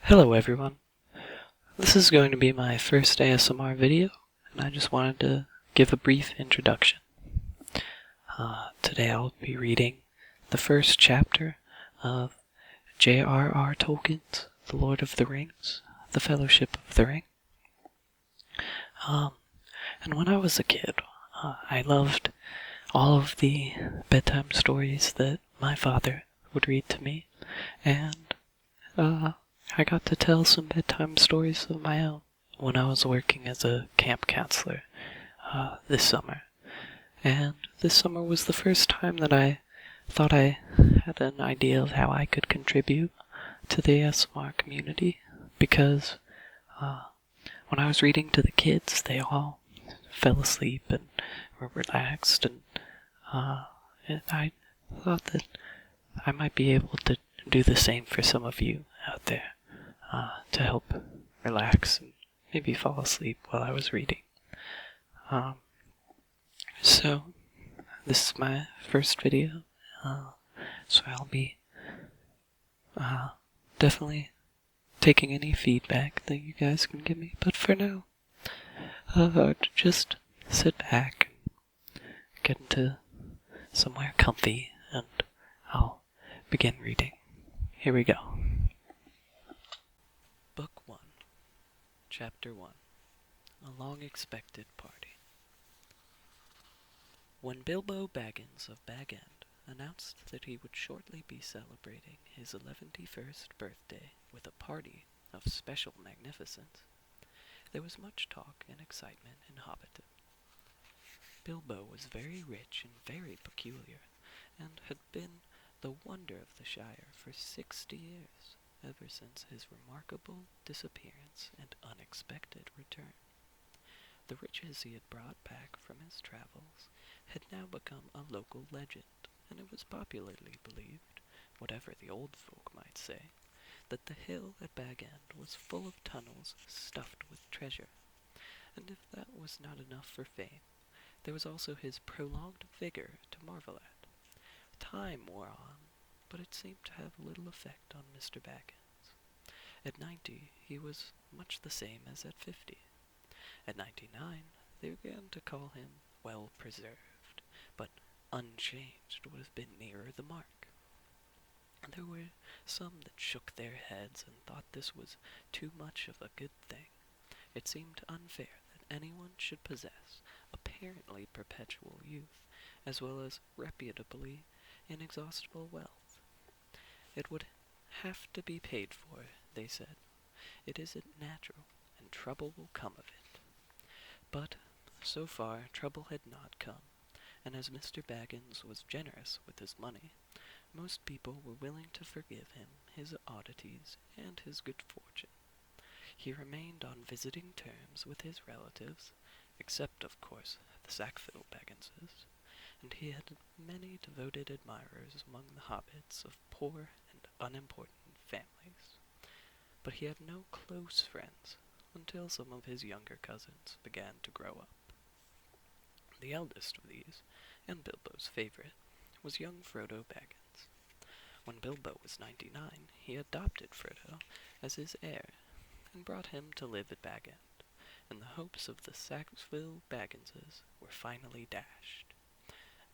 Hello everyone. This is going to be my first ASMR video, and I just wanted to give a brief introduction. Today I'll be reading the first chapter of J.R.R. Tolkien's The Lord of the Rings, The Fellowship of the Ring. And when I was a kid, I loved all of the bedtime stories that my father would read to me, and I got to tell some bedtime stories of my own when I was working as a camp counselor this summer. And this summer was the first time that I thought I had an idea of how I could contribute to the ASMR community, because when I was reading to the kids, they all fell asleep and were relaxed, and I thought that I might be able to do the same for some of you out there, to help relax and maybe fall asleep while I was reading. So, this is my first video, so I'll be definitely taking any feedback that you guys can give me, but for now, just sit back and get into somewhere comfy, and I'll begin reading. Here we go. Book 1, Chapter 1, A Long-Expected Party. When Bilbo Baggins of Bag End announced that he would shortly be celebrating his 11st birthday with a party of special magnificence, there was much talk and excitement in Hobbiton. Bilbo was very rich and very peculiar, and had been the wonder of the Shire for 60 years, ever since his remarkable disappearance and unexpected return. The riches he had brought back from his travels had now become a local legend, and it was popularly believed, whatever the old folk might say, that the hill at Bag End was full of tunnels stuffed with treasure. And if that was not enough for fame, there was also his prolonged vigor to marvel at. Time wore on, but it seemed to have little effect on Mr. Baggins. At 90, he was much the same as at 50. At 99, they began to call him well-preserved, but unchanged would have been nearer the mark. There were some that shook their heads and thought this was too much of a good thing. It seemed unfair that anyone should possess apparently perpetual youth, as well as reputably inexhaustible wealth. It would have to be paid for, they said. It isn't natural, and trouble will come of it. But, so far, trouble had not come, and as Mr. Baggins was generous with his money, most people were willing to forgive him his oddities and his good fortune. He remained on visiting terms with his relatives, except, of course, the Sackville Bagginses, and he had many devoted admirers among the hobbits of poor and unimportant families. But he had no close friends until some of his younger cousins began to grow up. The eldest of these, and Bilbo's favorite, was young Frodo Baggins. When Bilbo was 99, he adopted Frodo as his heir, and brought him to live at Bag End, and the hopes of the Sackville Bagginses were finally dashed.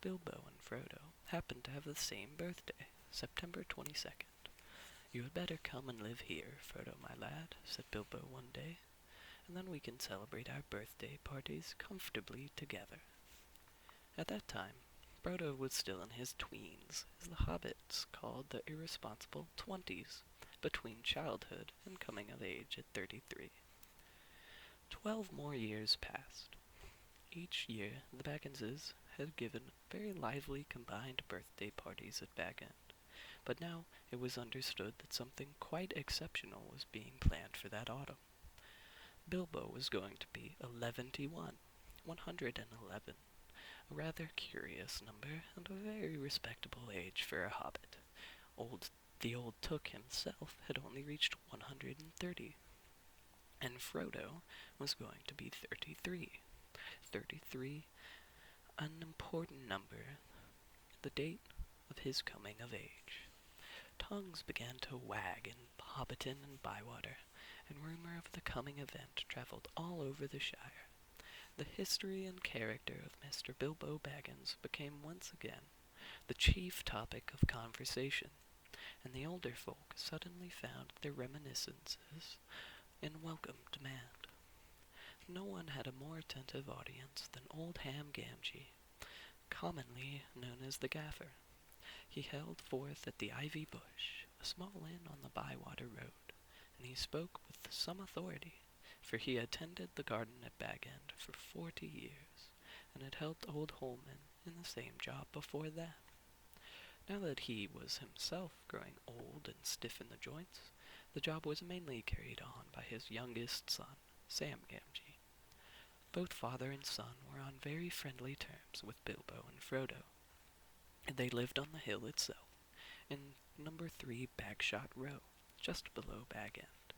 Bilbo and Frodo happened to have the same birthday, September 22nd. "You had better come and live here, Frodo, my lad," said Bilbo one day, "and then we can celebrate our birthday parties comfortably together." At that time, Frodo was still in his tweens, as the hobbits called the irresponsible 20s, between childhood and coming of age at 33. 12 more years passed. Each year, the Bagginses had given very lively combined birthday parties at Bag End, but now it was understood that something quite exceptional was being planned for that autumn. Bilbo was going to be 111, a rather curious number, and a very respectable age for a hobbit. The old Took himself had only reached 130, and Frodo was going to be 33. 33, an important number, the date of his coming of age. Tongues began to wag in Hobbiton and Bywater, and rumour of the coming event travelled all over the shire. The history and character of Mr. Bilbo Baggins became once again the chief topic of conversation, and the older folk suddenly found their reminiscences in welcome demand. No one had a more attentive audience than old Ham Gamgee, commonly known as the Gaffer. He held forth at the Ivy Bush, a small inn on the Bywater Road, and he spoke with some authority, for he attended the garden at Bag End for 40 years, and had helped old Holman in the same job before that. Now that he was himself growing old and stiff in the joints, the job was mainly carried on by his youngest son, Sam Gamgee. Both father and son were on very friendly terms with Bilbo and Frodo, and they lived on the hill itself, in number 3 Bagshot Row, just below Bag End.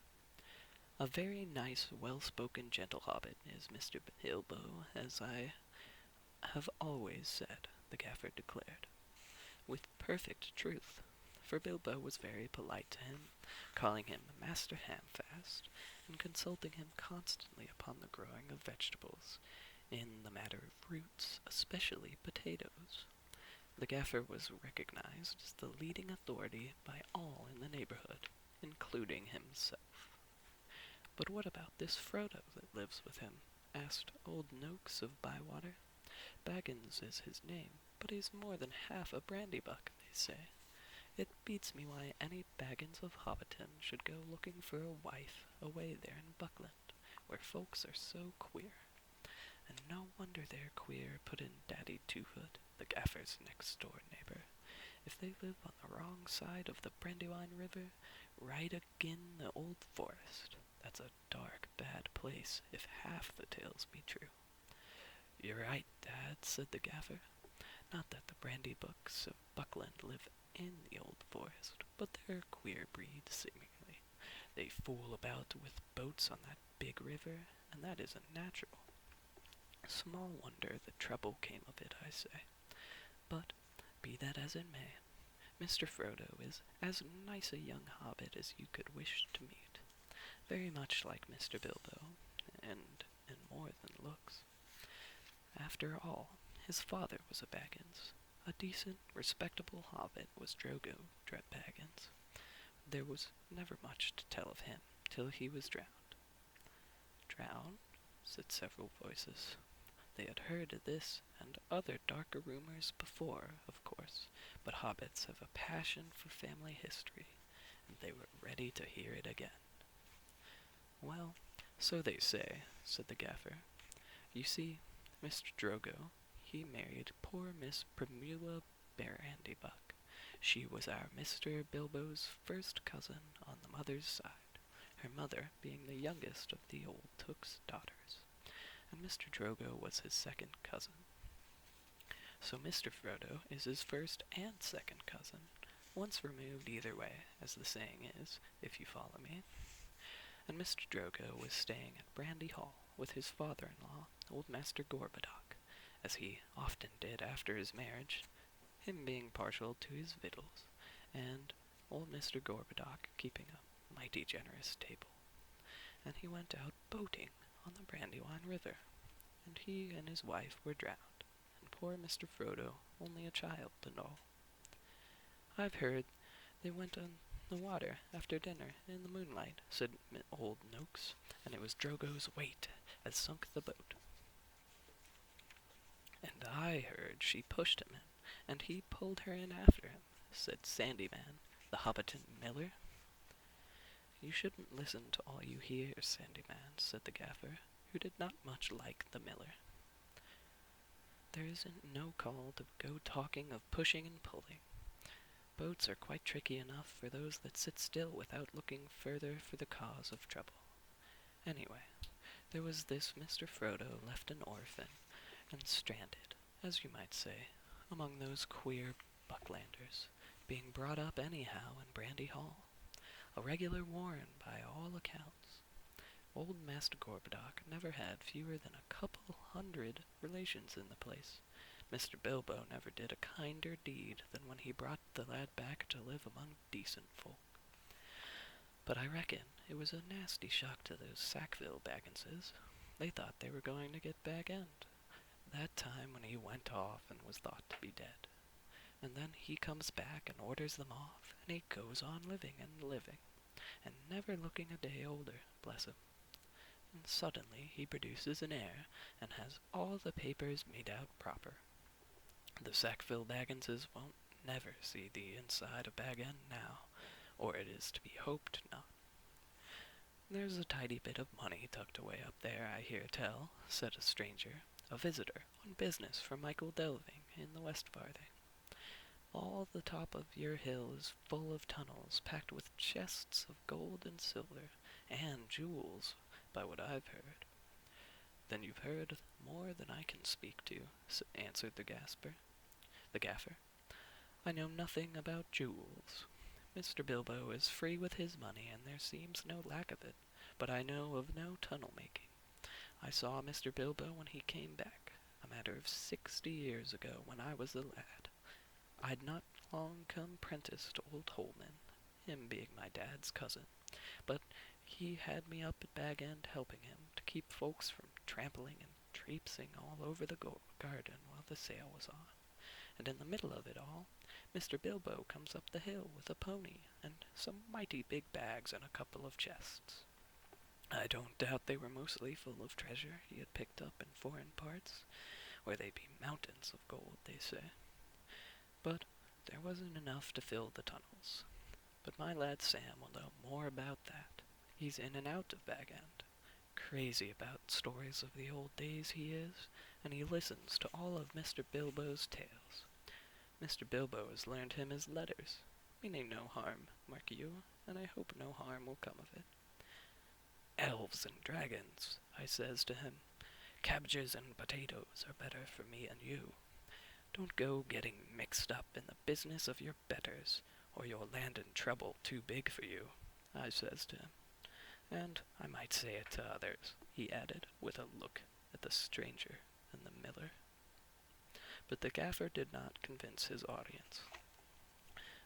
A very nice, well-spoken gentle hobbit is Mr. Bilbo, as I have always said, the Gaffer declared, with perfect truth, for Bilbo was very polite to him, calling him Master Hamfast, and consulting him constantly upon the growing of vegetables, in the matter of roots, especially potatoes. The Gaffer was recognized as the leading authority by all in the neighborhood, including himself. "But what about this Frodo that lives with him?" asked old Noakes of Bywater. "Baggins is his name, but he's more than half a brandybuck, they say. It beats me why any Baggins of Hobbiton should go looking for a wife away there in Buckland, where folks are so queer. And no wonder they're queer," put in Daddy Two-Foot, the Gaffer's next-door neighbor, "if they live on the wrong side of the Brandywine River, right agin the old forest. That's a dark, bad place, if half the tales be true." "You're right, Dad," said the Gaffer. "Not that the Brandybucks of Buckland live in the old forest, but they're a queer breed, seemingly. They fool about with boats on that big river, and that isn't natural. Small wonder that trouble came of it, I say. But, be that as it may, Mr. Frodo is as nice a young hobbit as you could wish to meet, very much like Mr. Bilbo, and in more than looks. After all, his father was a Baggins. A decent, respectable hobbit was Drogo Baggins. There was never much to tell of him till he was drowned." "Drowned?" said several voices. They had heard of this and other darker rumors before, of course, but hobbits have a passion for family history, and they were ready to hear it again. "Well, so they say," said the Gaffer. "You see, Mr. Drogo, he married poor Miss Primula Brandybuck. She was our Mr. Bilbo's first cousin on the mother's side, her mother being the youngest of the old Took's daughters, and Mr. Drogo was his second cousin. So Mr. Frodo is his first and second cousin, once removed either way, as the saying is, if you follow me. And Mr. Drogo was staying at Brandy Hall with his father-in-law, old Master Gorbodoc, as he often did after his marriage, him being partial to his victuals, and old Mr. Gorbodoc keeping a mighty generous table. And he went out boating on the Brandywine River, and he and his wife were drowned, and poor Mr. Frodo only a child and all. I've heard they went on the water after dinner in the moonlight," said old Noakes, "and it was Drogo's weight as sunk the boat." "And I heard she pushed him in, and he pulled her in after him," said Sandyman, the Hobbiton miller. "You shouldn't listen to all you hear, Sandyman," said the Gaffer, who did not much like the miller. "There isn't no call to go talking of pushing and pulling. Boats are quite tricky enough for those that sit still without looking further for the cause of trouble. Anyway, there was this Mr. Frodo left an orphan, and stranded, as you might say, among those queer Bucklanders, being brought up anyhow in Brandy Hall. A regular warren by all accounts. Old Master Gorbodoc never had fewer than a couple hundred relations in the place, Mr. Bilbo never did a kinder deed than when he brought the lad back to live among decent folk. But I reckon it was a nasty shock to those Sackville Bagginses. They thought they were going to get Bag End, that time when he went off and was thought to be dead. And then he comes back and orders them off, and he goes on living and living, and never looking a day older, bless him. And suddenly he produces an heir, and has all the papers made out proper. The Sackville Bagginses won't never see the inside of Bag End now, or it is to be hoped not. There's a tidy bit of money tucked away up there, I hear tell, said a stranger, a visitor on business from Michael Delving in the West Farthing. All the top of your hill is full of tunnels packed with chests of gold and silver, and jewels, by what I've heard. Then you've heard more than I can speak to, answered the gaffer. I know nothing about jewels. Mr. Bilbo is free with his money, and there seems no lack of it, but I know of no tunnel-making. I saw Mr. Bilbo when he came back, a matter of 60 years ago, when I was a lad. I'd not long come prentice to old Holman, him being my dad's cousin, but he had me up at Bag End helping him to keep folks from trampling and traipsing all over the garden while the sale was on. And in the middle of it all, Mr. Bilbo comes up the hill with a pony and some mighty big bags and a couple of chests. I don't doubt they were mostly full of treasure he had picked up in foreign parts, where they be mountains of gold, they say. But there wasn't enough to fill the tunnels. But my lad Sam will know more about that. He's in and out of Bag End. Crazy about stories of the old days he is, and he listens to all of Mr. Bilbo's tales. Mr. Bilbo has learned him his letters, meaning no harm, mark you, and I hope no harm will come of it. Elves and dragons, I says to him, cabbages and potatoes are better for me and you. Don't go getting mixed up in the business of your betters, or you'll land in trouble too big for you, I says to him. And I might say it to others, he added, with a look at the stranger and the miller. But the gaffer did not convince his audience.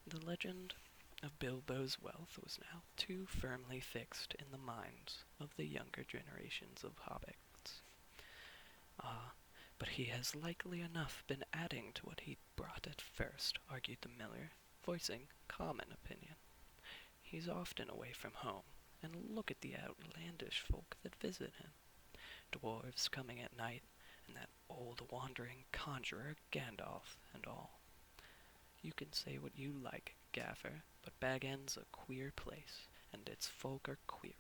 The legend of Bilbo's wealth was now too firmly fixed in the minds of the younger generations of hobbits. Ah, but he has likely enough been adding to what he brought at first, argued the miller, voicing common opinion. He's often away from home, and look at the outlandish folk that visit him. Dwarves coming at night, and that old wandering conjurer Gandalf and all. You can say what you like, gaffer, but Bag End's a queer place, and its folk are queerer.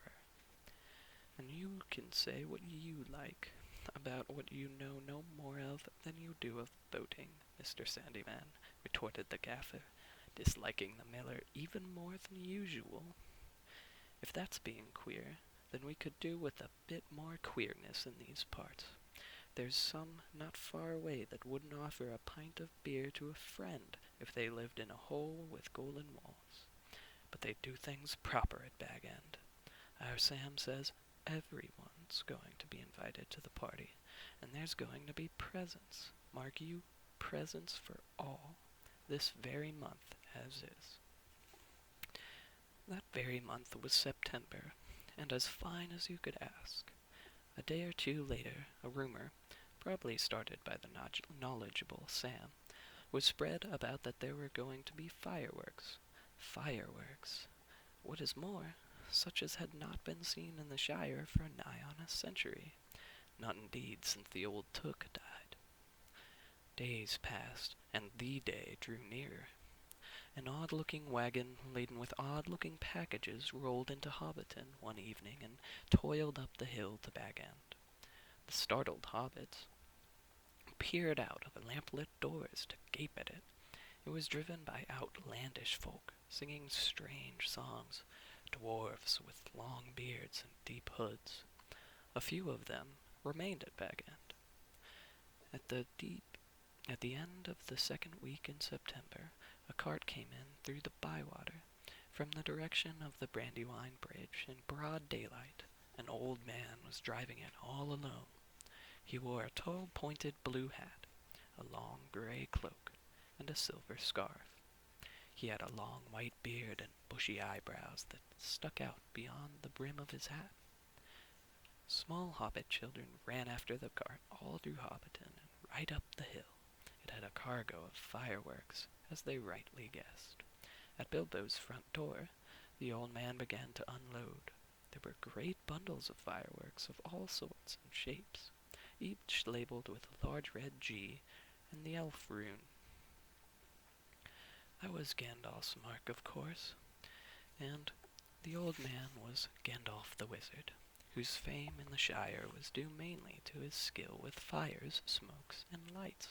And you can say what you like about what you know no more of than you do of boating, Mr. Sandyman, retorted the gaffer, disliking the miller even more than usual. If that's being queer, then we could do with a bit more queerness in these parts. There's some not far away that wouldn't offer a pint of beer to a friend if they lived in a hole with golden walls. But they do things proper at Bag End. Our Sam says everyone's going to be invited to the party, and there's going to be presents, mark you, presents for all, this very month as is. That very month was September, and as fine as you could ask. A day or two later, a rumor, probably started by the knowledgeable Sam, was spread about that there were going to be fireworks. Fireworks! What is more, such as had not been seen in the Shire for nigh on a century, not indeed since the old Took died. Days passed, and the day drew near. An odd-looking wagon laden with odd-looking packages rolled into Hobbiton one evening and toiled up the hill to Bag End. The startled hobbits peered out of the lamp-lit doors to gape at it. It was driven by outlandish folk, singing strange songs, dwarves with long beards and deep hoods. A few of them remained at Bag End. At the end of the second week in September, a cart came in through the Bywater, from the direction of the Brandywine Bridge in broad daylight. An old man was driving it all alone. He wore a tall pointed blue hat, a long gray cloak, and a silver scarf. He had a long white beard and bushy eyebrows that stuck out beyond the brim of his hat. Small hobbit children ran after the cart all through Hobbiton and right up the hill. It had a cargo of fireworks, as they rightly guessed. At Bilbo's front door, the old man began to unload. There were great bundles of fireworks of all sorts and shapes, each labeled with a large red G and the elf rune. That was Gandalf's mark, of course, and the old man was Gandalf the Wizard, whose fame in the Shire was due mainly to his skill with fires, smokes, and lights.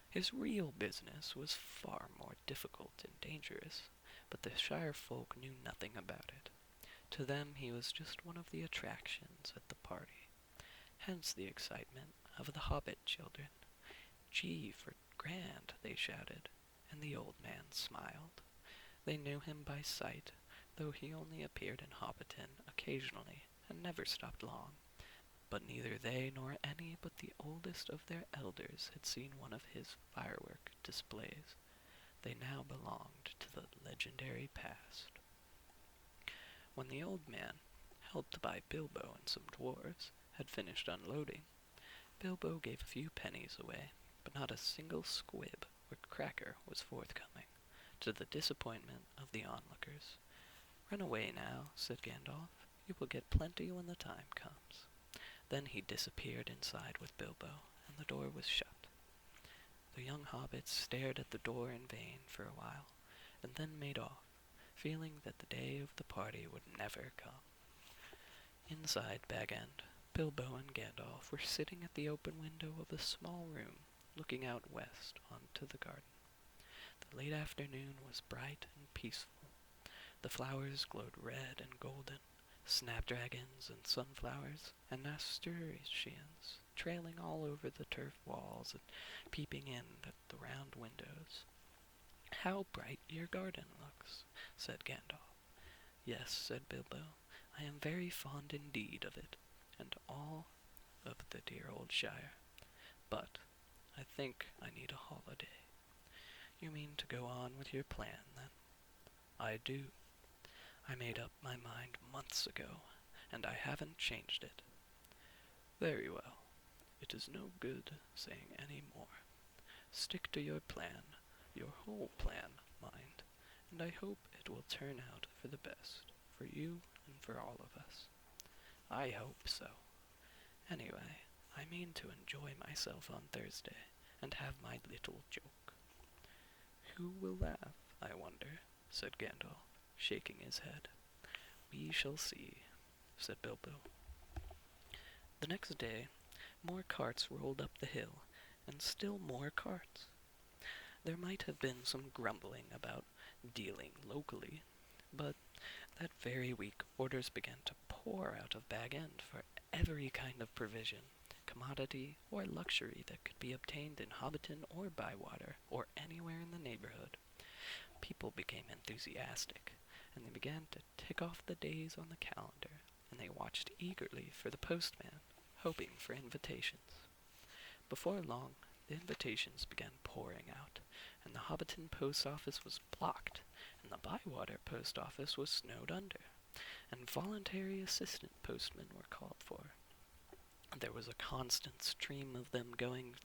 His real business was far more difficult and dangerous, but the Shire folk knew nothing about it. To them he was just one of the attractions at the party. Hence the excitement of the hobbit children. "Gee, for grand," they shouted, and the old man smiled. They knew him by sight, though he only appeared in Hobbiton occasionally, and never stopped long. But neither they nor any but the oldest of their elders had seen one of his firework displays. They now belonged to the legendary past. When the old man, helped by Bilbo and some dwarves, had finished unloading, Bilbo gave a few pennies away, but not a single squib or cracker was forthcoming, to the disappointment of the onlookers. "Run away now," said Gandalf. "You will get plenty when the time comes." Then he disappeared inside with Bilbo, and the door was shut. The young hobbits stared at the door in vain for a while, and then made off, feeling that the day of the party would never come. Inside Bag End, Bilbo and Gandalf were sitting at the open window of a small room, looking out west onto the garden. The late afternoon was bright and peaceful. The flowers glowed red and golden, snapdragons and sunflowers and nasturtiums trailing all over the turf walls and peeping in at the round windows. "How bright your garden looks," said Gandalf. "Yes," said Bilbo, "I am very fond indeed of it, and all of the dear old Shire. But I think I need a holiday." "You mean to go on with your plan, then?" "I do. I made up my mind months ago, and I haven't changed it." "Very well. It is no good saying any more. Stick to your plan, your whole plan, mind, and I hope it will turn out for the best, for you and for all of us." "I hope so. Anyway, I mean to enjoy myself on Thursday, and have my little joke." "Who will laugh, I wonder?" said Gandalf, shaking his head. "We shall see," said Bilbo. The next day, more carts rolled up the hill, and still more carts. There might have been some grumbling about dealing locally, but that very week orders began to pour out of Bag End for every kind of provision, commodity, or luxury that could be obtained in Hobbiton or Bywater, or anywhere in the neighborhood. People became enthusiastic, and they began to tick off the days on the calendar, and they watched eagerly for the postman, hoping for invitations. Before long, the invitations began pouring out, and the Hobbiton post office was blocked, and the Bywater post office was snowed under, and voluntary assistant postmen were called for. There was a constant stream of them going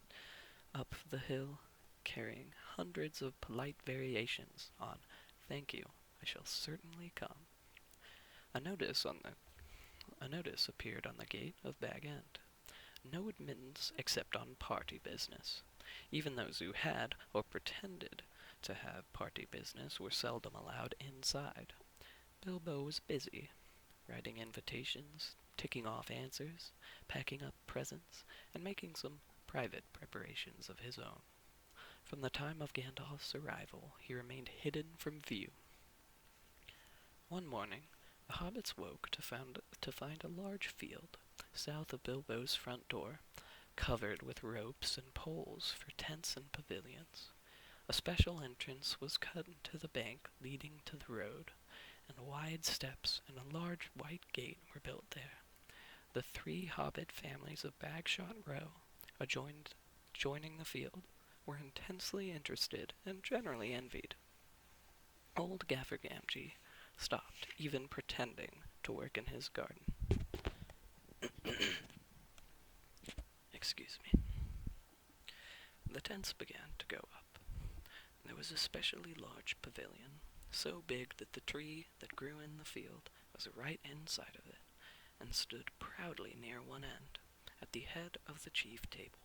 up the hill, carrying hundreds of polite variations on "Thank you, I shall certainly come." A notice appeared on the gate of Bag End. No admittance except on party business. Even those who had, or pretended to have party business, were seldom allowed inside. Bilbo was busy, writing invitations, ticking off answers, packing up presents, and making some private preparations of his own. From the time of Gandalf's arrival, he remained hidden from view. One morning, the hobbits woke to find a large field, south of Bilbo's front door, covered with ropes and poles for tents and pavilions. A special entrance was cut into the bank leading to the road, and wide steps and a large white gate were built there. The 3 hobbit families of Bagshot Row, joining the field, were intensely interested and generally envied. Old Gaffer Gamgee stopped even pretending to work in his garden. Excuse me. The tents began to go up. There was a specially large pavilion, so big that the tree that grew in the field was right inside of it, and stood proudly near one end, at the head of the chief table.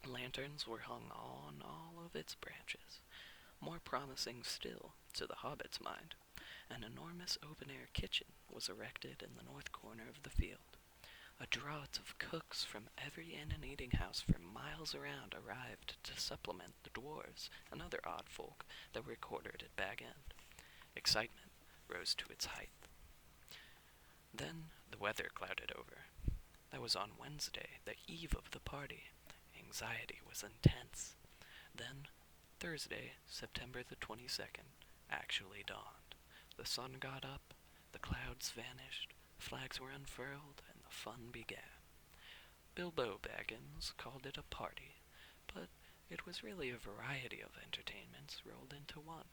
Lanterns were hung on all of its branches. More promising still, to the hobbit's mind, an enormous open-air kitchen was erected in the north corner of the field. A draught of cooks from every inn and eating house for miles around arrived to supplement the dwarves and other odd folk that were quartered at Bag End. Excitement rose to its height. Then the weather clouded over. That was on Wednesday, the eve of the party. Anxiety was intense. Then Thursday, September the 22nd, actually dawned. The sun got up, the clouds vanished, flags were unfurled, and the fun began. Bilbo Baggins called it a party, but it was really a variety of entertainments rolled into one.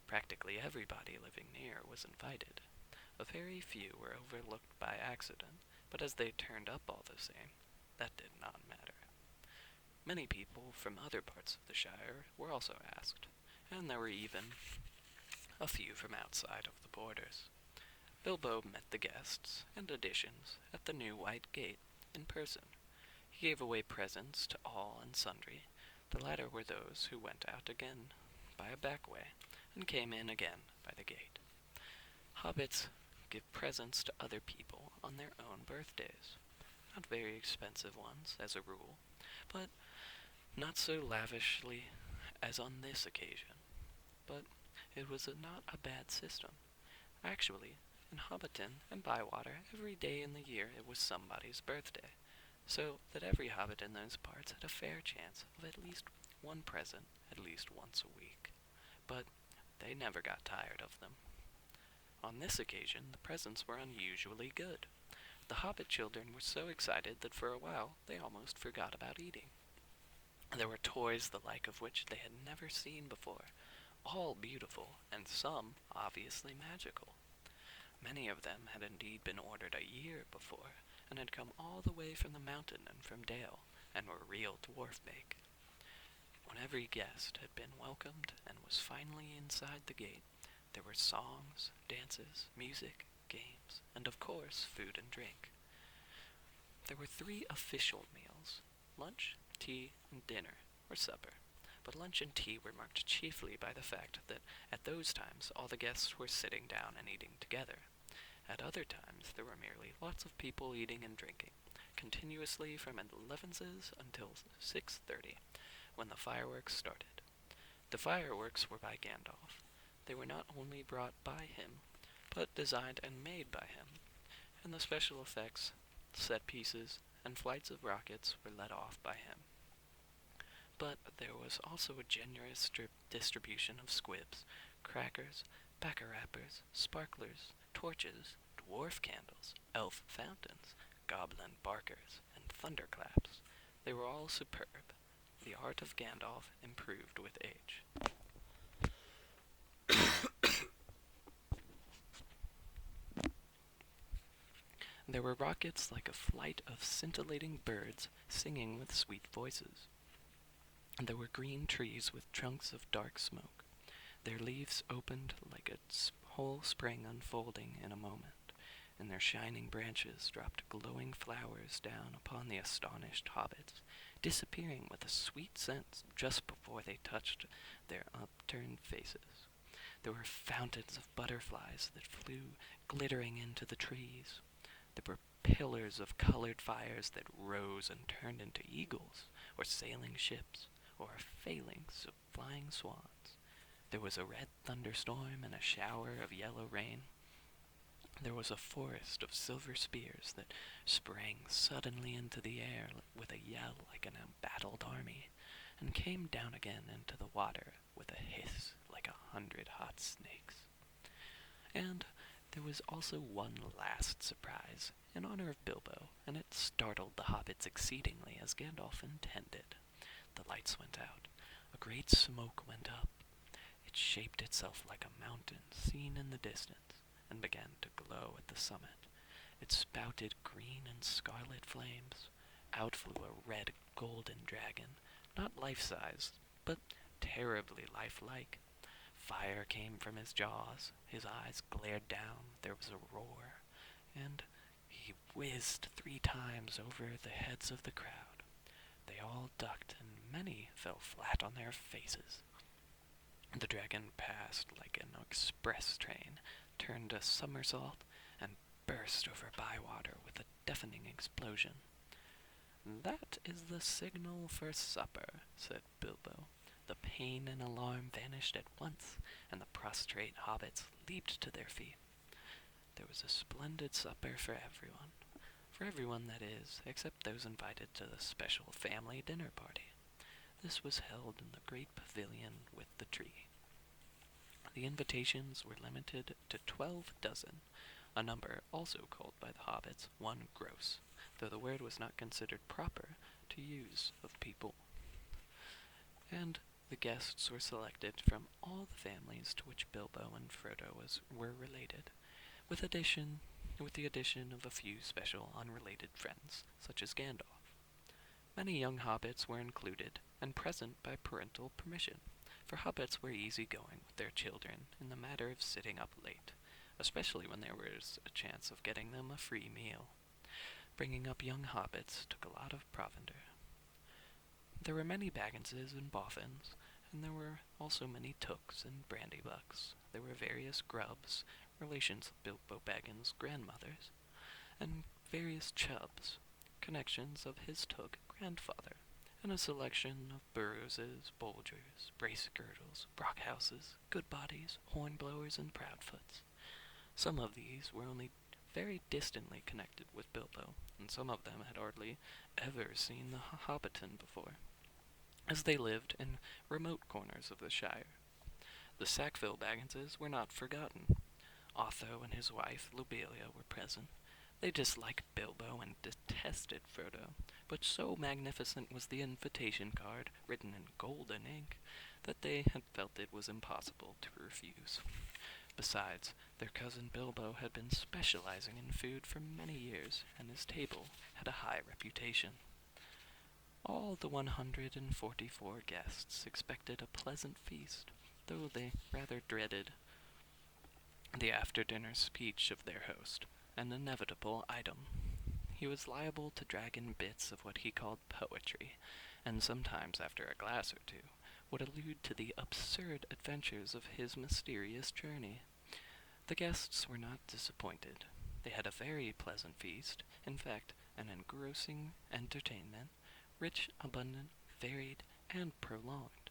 Practically everybody living near was invited. A very few were overlooked by accident, but as they turned up all the same, that did not matter. Many people from other parts of the Shire were also asked, and there were even a few from outside of the borders. Bilbo met the guests and additions at the new White Gate in person. He gave away presents to all and sundry. The latter were those who went out again by a back way and came in again by the gate. Hobbits give presents to other people on their own birthdays. Not very expensive ones, as a rule, but not so lavishly as on this occasion. But it was not a bad system. Actually, in Hobbiton and Bywater, every day in the year it was somebody's birthday, so that every hobbit in those parts had a fair chance of at least one present at least once a week. But they never got tired of them. On this occasion, the presents were unusually good. The hobbit children were so excited that for a while they almost forgot about eating. There were toys the like of which they had never seen before, all beautiful, and some obviously magical. Many of them had indeed been ordered a year before, and had come all the way from the mountain and from Dale, and were real dwarf make. When every guest had been welcomed and was finally inside the gate, there were songs, dances, music, games, and of course food and drink. There were 3 official meals: lunch, tea, and dinner, or supper. But lunch and tea were marked chiefly by the fact that at those times all the guests were sitting down and eating together. At other times there were merely lots of people eating and drinking, continuously from 11s until 6:30, when the fireworks started. The fireworks were by Gandalf. They were not only brought by him, but designed and made by him, and the special effects, set pieces, and flights of rockets were let off by him. But there was also a generous distribution of squibs, crackers, bacca-rappers, sparklers, torches, dwarf candles, elf fountains, goblin barkers, and thunderclaps. They were all superb. The art of Gandalf improved with age. There were rockets like a flight of scintillating birds singing with sweet voices. And there were green trees with trunks of dark smoke. Their leaves opened like a whole spring unfolding in a moment, and their shining branches dropped glowing flowers down upon the astonished hobbits, disappearing with a sweet scent just before they touched their upturned faces. There were fountains of butterflies that flew glittering into the trees. There were pillars of colored fires that rose and turned into eagles, or sailing ships, or phalanx of flying swans. There was a red thunderstorm and a shower of yellow rain. There was a forest of silver spears that sprang suddenly into the air with a yell like an embattled army, and came down again into the water with a hiss like 100 hot snakes. And there was also one last surprise in honor of Bilbo, and it startled the hobbits exceedingly as Gandalf intended. the lights went out. A great smoke went up. It shaped itself like a mountain seen in the distance, and began to glow at the summit. It spouted green and scarlet flames. Out flew a red golden dragon, not life-size, but terribly lifelike. Fire came from his jaws, his eyes glared down, there was a roar, and he whizzed 3 times over the heads of the crowd. They all ducked, and many fell flat on their faces. The dragon passed like an express train, turned a somersault, and burst over Bywater with a deafening explosion. "That is the signal for supper," said Bilbo. The pain and alarm vanished at once, and the prostrate hobbits leaped to their feet. There was a splendid supper for everyone. For everyone, that is, except those invited to the special family dinner party. This was held in the great pavilion with the tree. The invitations were limited to 12 dozen, a number also called by the hobbits 1 gross, though the word was not considered proper to use of people. And the guests were selected from all the families to which Bilbo and Frodo were related, with the addition of a few special unrelated friends, such as Gandalf. Many young hobbits were included, and present by parental permission, for hobbits were easy-going with their children in the matter of sitting up late, especially when there was a chance of getting them a free meal. Bringing up young hobbits took a lot of provender. There were many Bagginses and Boffins, and there were also many Tooks and Brandybucks. There were various Grubbs, relations of Bilbo Baggins' grandmothers, and various Chubbs, connections of his Took grandfather, and a selection of Burrowses, Bolgers, Bracegirdles, Brockhouses, Goodbodies, Hornblowers, and Proudfoots. Some of these were only very distantly connected with Bilbo, and some of them had hardly ever seen the Hobbiton before, as they lived in remote corners of the Shire. The Sackville Bagginses were not forgotten. Otho and his wife, Lobelia, were present. They disliked Bilbo and detested Frodo, but so magnificent was the invitation card, written in golden ink, that they had felt it was impossible to refuse. Besides, their cousin Bilbo had been specializing in food for many years, and his table had a high reputation. All the 144 guests expected a pleasant feast, though they rather dreaded the after-dinner speech of their host, an inevitable item. He was liable to drag in bits of what he called poetry, and sometimes, after a glass or two, would allude to the absurd adventures of his mysterious journey. The guests were not disappointed. They had a very pleasant feast, in fact, an engrossing entertainment, rich, abundant, varied, and prolonged.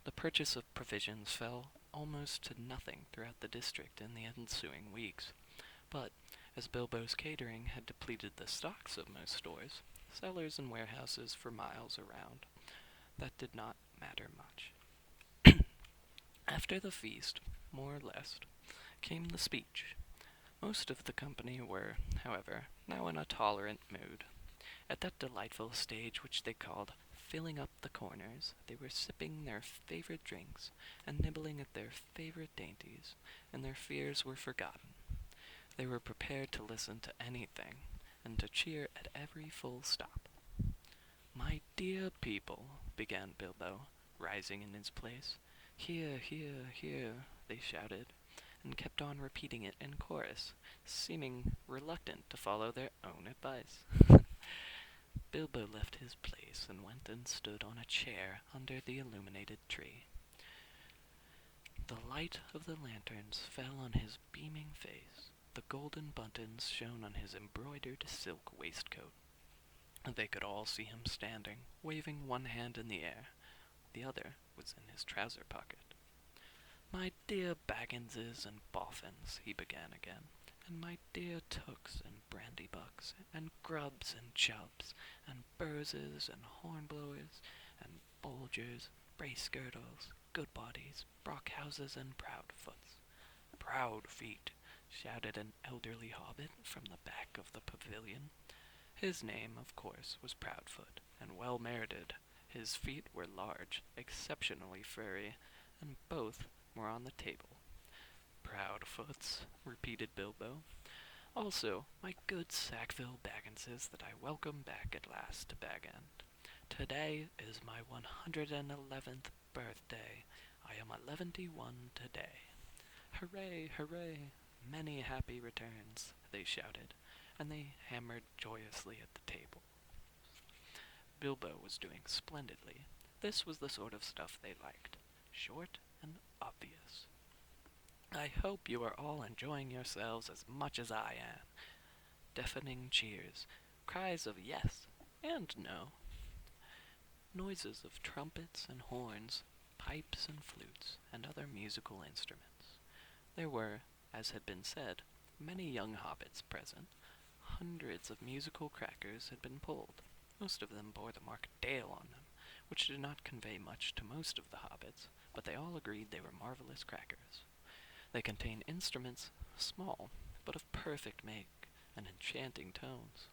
The purchase of provisions fell almost to nothing throughout the district in the ensuing weeks, but as Bilbo's catering had depleted the stocks of most stores, cellars and warehouses for miles around, that did not matter much. After the feast, more or less, came the speech. Most of the company were, however, now in a tolerant mood. At that delightful stage which they called filling up the corners, they were sipping their favorite drinks and nibbling at their favorite dainties, and their fears were forgotten. They were prepared to listen to anything, and to cheer at every full stop. "My dear people," began Bilbo, rising in his place. "Hear, hear, hear," they shouted, and kept on repeating it in chorus, seeming reluctant to follow their own advice. Bilbo left his place and went and stood on a chair under the illuminated tree. The light of the lanterns fell on his beaming face. The golden buttons shone on his embroidered silk waistcoat. They could all see him standing, waving one hand in the air. The other was in his trouser pocket. "My dear Bagginses and Boffins," he began again, "and my dear Tooks and Brandybucks, and Grubbs and Chubbs, and Burrses and Hornblowers, and Bolgers, Bracegirdles, Goodbodies, Brockhouses, and Proudfoots." "Proud feet," shouted an elderly hobbit from the back of the pavilion. His name, of course, was Proudfoot, and well merited. His feet were large, exceptionally furry, and both were on the table. "Proud foots," repeated Bilbo. "Also, my good Sackville Bagginses that I welcome back at last to Bag End. Today is my 111th birthday. I am 111 today. Hooray, hooray! Many happy returns," they shouted, and they hammered joyously at the table. Bilbo was doing splendidly. This was the sort of stuff they liked. Short and obvious. "I hope you are all enjoying yourselves as much as I am." Deafening cheers, cries of yes and no, noises of trumpets and horns, pipes and flutes, and other musical instruments. There were, as had been said, many young hobbits present. Hundreds of musical crackers had been pulled. Most of them bore the mark Dale on them, which did not convey much to most of the hobbits, but they all agreed they were marvelous crackers. They contained instruments small, but of perfect make and enchanting tones.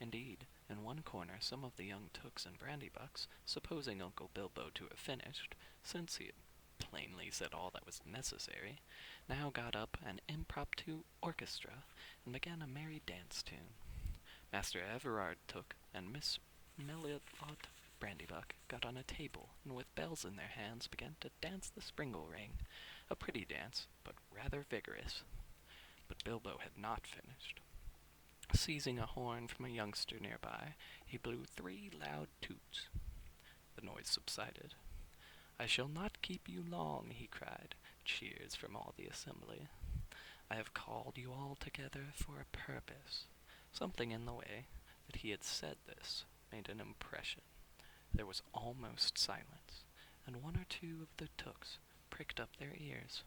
Indeed, in one corner some of the young Tooks and Brandybucks, supposing Uncle Bilbo to have finished, since he had plainly said all that was necessary, now got up an impromptu orchestra and began a merry dance tune. Master Everard Took and Miss Melilot Brandybuck got on a table, and with bells in their hands began to dance the Springle Ring, a pretty dance, but rather vigorous. But Bilbo had not finished. Seizing a horn from a youngster nearby, he blew 3 loud toots. The noise subsided. "I shall not keep you long," he cried. Cheers from all the assembly. "I have called you all together for a purpose." Something in the way that he had said this made an impression. There was almost silence, and 1 or 2 of the Tooks pricked up their ears.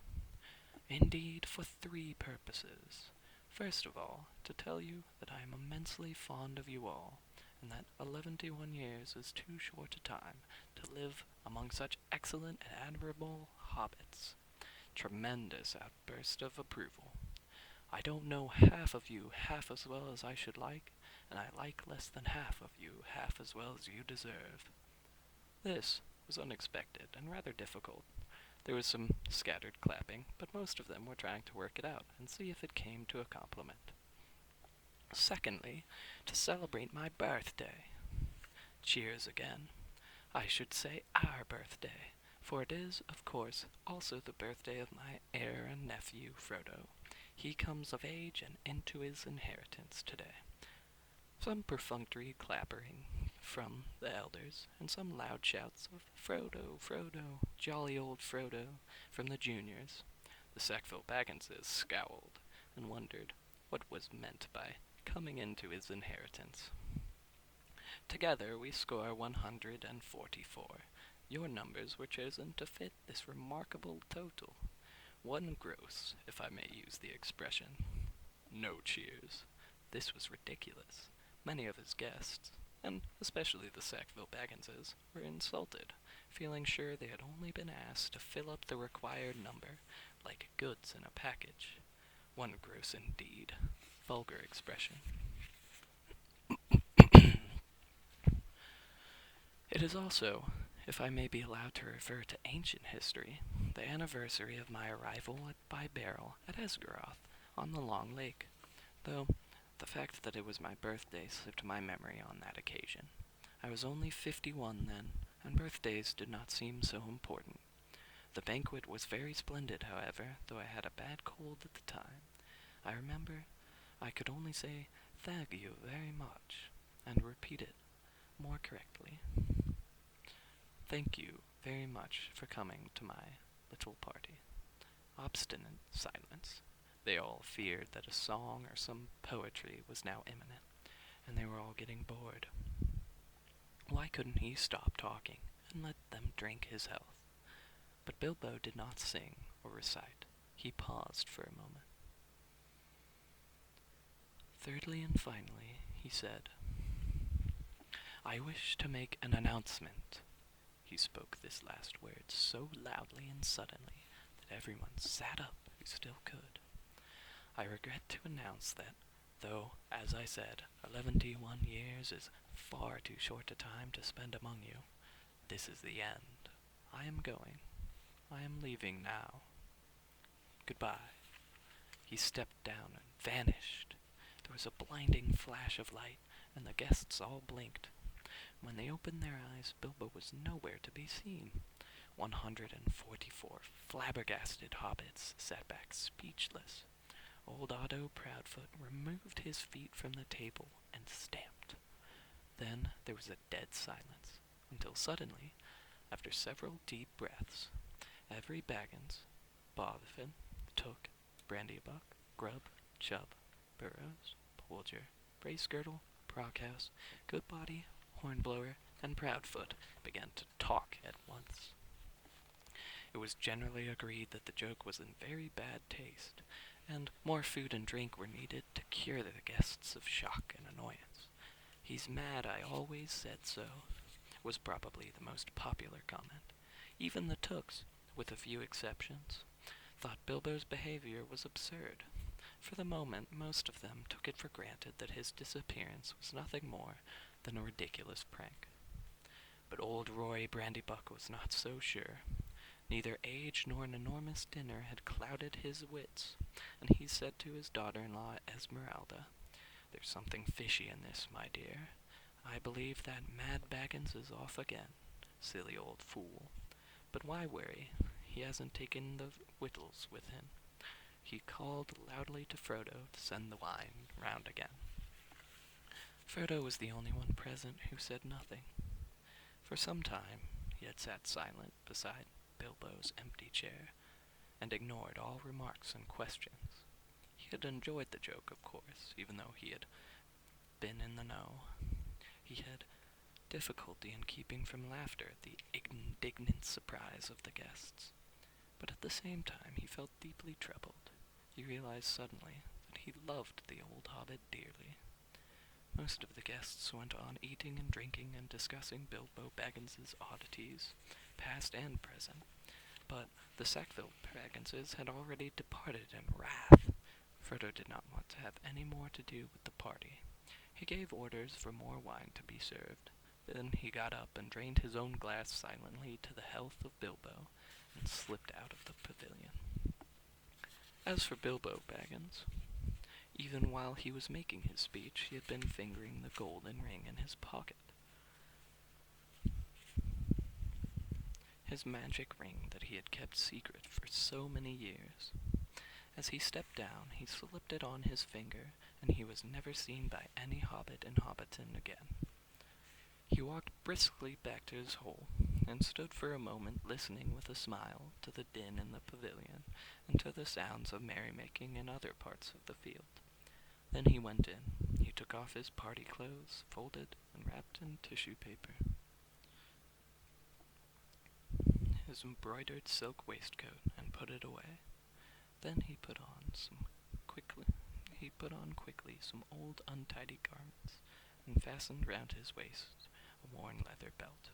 "Indeed, for 3 purposes. First of all, to tell you that I am immensely fond of you all, and that 111 years is too short a time to live among such excellent and admirable hobbits." Tremendous outburst of approval. "I don't know half of you half as well as I should like, and I like less than half of you half as well as you deserve." This was unexpected and rather difficult. There was some scattered clapping, but most of them were trying to work it out and see if it came to a compliment. "Secondly, to celebrate my birthday." Cheers again. "I should say our birthday, for it is, of course, also the birthday of my heir and nephew, Frodo. He comes of age and into his inheritance today." Some perfunctory clappering from the elders, and some loud shouts of "Frodo, Frodo, jolly old Frodo," from the juniors. The Sackville Bagginses scowled, and wondered what was meant by coming into his inheritance. Together we score 144. Your numbers were chosen to fit this remarkable total. 1 gross, if I may use the expression. No cheers. This was ridiculous. Many of his guests, and especially the Sackville Bagginses, were insulted, feeling sure they had only been asked to fill up the required number, like goods in a package. 1 gross indeed. Vulgar expression. It is also, if I may be allowed to refer to ancient history, the anniversary of my arrival by barrel at Esgaroth on the Long Lake, though the fact that it was my birthday slipped my memory on that occasion. I was only 51 then, and birthdays did not seem so important. The banquet was very splendid, however, though I had a bad cold at the time. I remember I could only say "thank you very much," and repeat it more correctly. "Thank you very much for coming to my little party." Obstinate silence. They all feared that a song or some poetry was now imminent, and they were all getting bored. Why couldn't he stop talking and let them drink his health? But Bilbo did not sing or recite. He paused for a moment. "Thirdly and finally," he said, "I wish to make an announcement." He spoke this last word so loudly and suddenly that everyone sat up who still could. "I regret to announce that, though, as I said, 111 years is far too short a time to spend among you, This is the end. I am going. I am leaving now. Goodbye." He stepped down and vanished. There was a blinding flash of light, and the guests all blinked. When they opened their eyes, Bilbo was nowhere to be seen. 144 flabbergasted hobbits sat back speechless. Old Otto Proudfoot removed his feet from the table and stamped. Then there was a dead silence, until suddenly, after several deep breaths, every Baggins, Bothfin, Took, Brandybuck, Grubb, Chubb, Burrows, Polger, Bracegirdle, Brockhouse, Goodbody, Hornblower, and Proudfoot began to talk at once. It was generally agreed that the joke was in very bad taste, and more food and drink were needed to cure the guests of shock and annoyance. "He's mad, I always said so," was probably the most popular comment. Even the Tooks, with a few exceptions, thought Bilbo's behavior was absurd. For the moment, most of them took it for granted that his disappearance was nothing more than a ridiculous prank. But old Roy Brandybuck was not so sure. Neither age nor an enormous dinner had clouded his wits, and he said to his daughter-in-law Esmeralda, "There's something fishy in this, my dear. I believe that Mad Baggins is off again. Silly old fool. But why worry? He hasn't taken the victuals with him." He called loudly to Frodo to send the wine round again. Frodo was the only one present who said nothing. For some time he had sat silent beside Bilbo's empty chair, and ignored all remarks and questions. He had enjoyed the joke, of course, even though he had been in the know. He had difficulty in keeping from laughter at the indignant surprise of the guests. But at the same time he felt deeply troubled. He realized suddenly that he loved the old hobbit dearly. Most of the guests went on eating and drinking and discussing Bilbo Baggins's oddities, past and present, but the Sackville Bagginses had already departed in wrath. Frodo did not want to have any more to do with the party. He gave orders for more wine to be served. Then he got up and drained his own glass silently to the health of Bilbo, and slipped out of the pavilion. As for Bilbo Baggins, even while he was making his speech, he had been fingering the golden ring in his pocket. His magic ring that he had kept secret for so many years. As he stepped down, he slipped it on his finger, and he was never seen by any hobbit in Hobbiton again. He walked briskly back to his hole, and stood for a moment listening with a smile to the din in the pavilion, and to the sounds of merrymaking in other parts of the field. Then he went in. He took off his party clothes, folded and wrapped in tissue paper, his embroidered silk waistcoat, and put it away. Then he put on quickly some old untidy garments, and fastened round his waist a worn leather belt.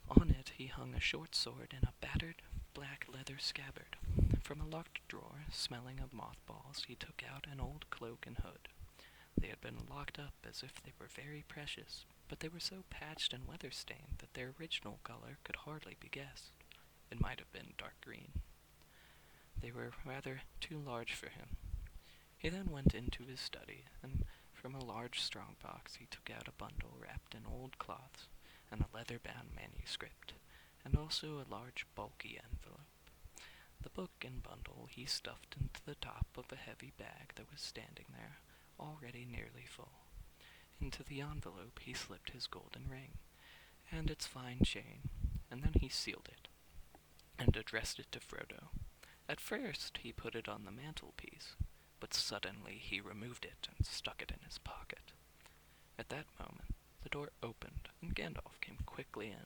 On it he hung a short sword in a battered black leather scabbard. From a locked drawer, smelling of mothballs, he took out an old cloak and hood. They had been locked up as if they were very precious, but they were so patched and weather-stained that their original color could hardly be guessed. It might have been dark green. They were rather too large for him. He then went into his study, and from a large strong box he took out a bundle wrapped in old cloths, and a leather-bound manuscript, and also a large bulky envelope. The book and bundle he stuffed into the top of a heavy bag that was standing there, already nearly full. Into the envelope he slipped his golden ring, and its fine chain, and then he sealed it, and addressed it to Frodo. At first he put it on the mantelpiece, but suddenly he removed it and stuck it in his pocket. At that moment the door opened, and Gandalf came quickly in.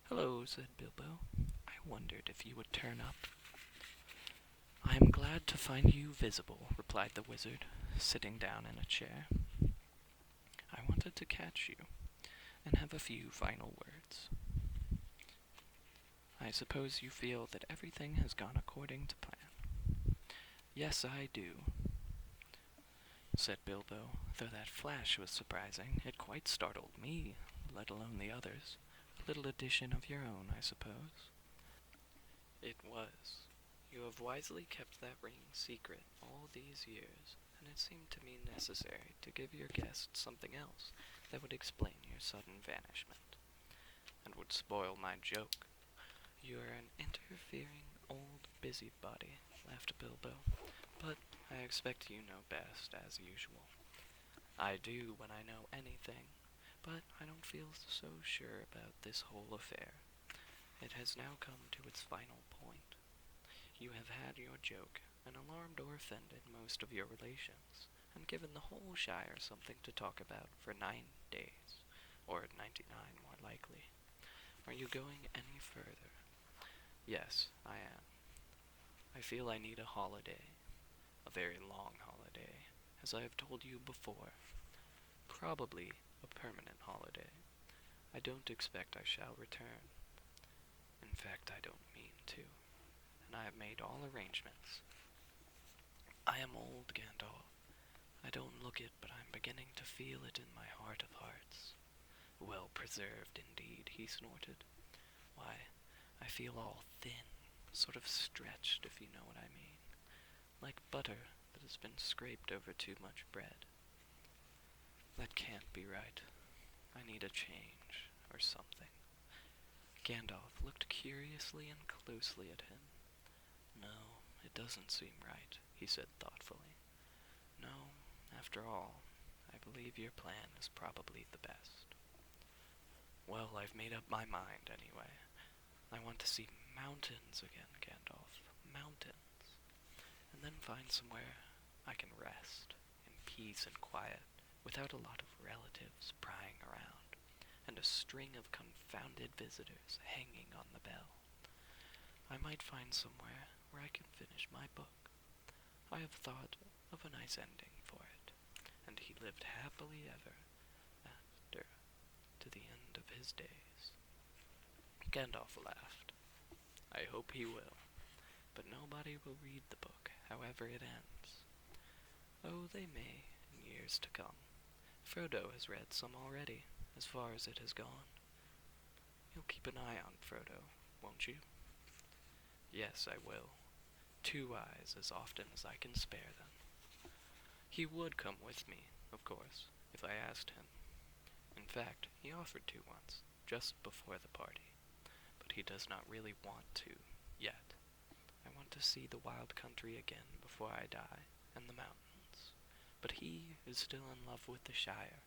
"Hello," said Bilbo. "I wondered if you would turn up." "I am glad to find you visible," replied the wizard, sitting down in a chair. "I wanted to catch you, and have a few final words. I suppose you feel that everything has gone according to plan." "Yes, I do," said Bilbo, though that flash was surprising. It quite startled me, let alone the others. A little addition of your own, I suppose. It was. You have wisely kept that ring secret all these years, and it seemed to me necessary to give your guests something else that would explain your sudden vanishment, and would spoil my joke. You are an interfering old busybody, laughed Bilbo, but I expect you know best, as usual. I do when I know anything, but I don't feel so sure about this whole affair. It has now come to its final point. You have had your joke, and alarmed or offended most of your relations, and given the whole Shire something to talk about for 9 days, or 99 more likely. Are you going any further? Yes, I am. I feel I need a holiday, a very long holiday, as I have told you before. Probably a permanent holiday. I don't expect I shall return. In fact, I don't mean to, and I have made all arrangements. I am old, Gandalf. I don't look it, but I'm beginning to feel it in my heart of hearts. Well preserved, indeed, he snorted. Why, I feel all thin, sort of stretched, if you know what I mean, like butter that has been scraped over too much bread. That can't be right. I need a change, or something. Gandalf looked curiously and closely at him. No, it doesn't seem right, he said thoughtfully. No, after all, I believe your plan is probably the best. Well, I've made up my mind anyway. I want to see mountains again, Gandalf. Mountains. And then find somewhere I can rest, in peace and quiet, without a lot of relatives prying around, and a string of confounded visitors hanging on the bell. I might find somewhere where I can finish my book. I have thought of a nice ending for it, and he lived happily ever after to the end of his days. Gandalf laughed. I hope he will, but nobody will read the book, however it ends. Oh, they may, in years to come. Frodo has read some already, as far as it has gone. You'll keep an eye on Frodo, won't you? Yes, I will. 2 eyes as often as I can spare them. He would come with me, of course, if I asked him. In fact, he offered to once, just before the party. But he does not really want to, yet. I want to see the wild country again before I die, and the mountains. But he is still in love with the Shire,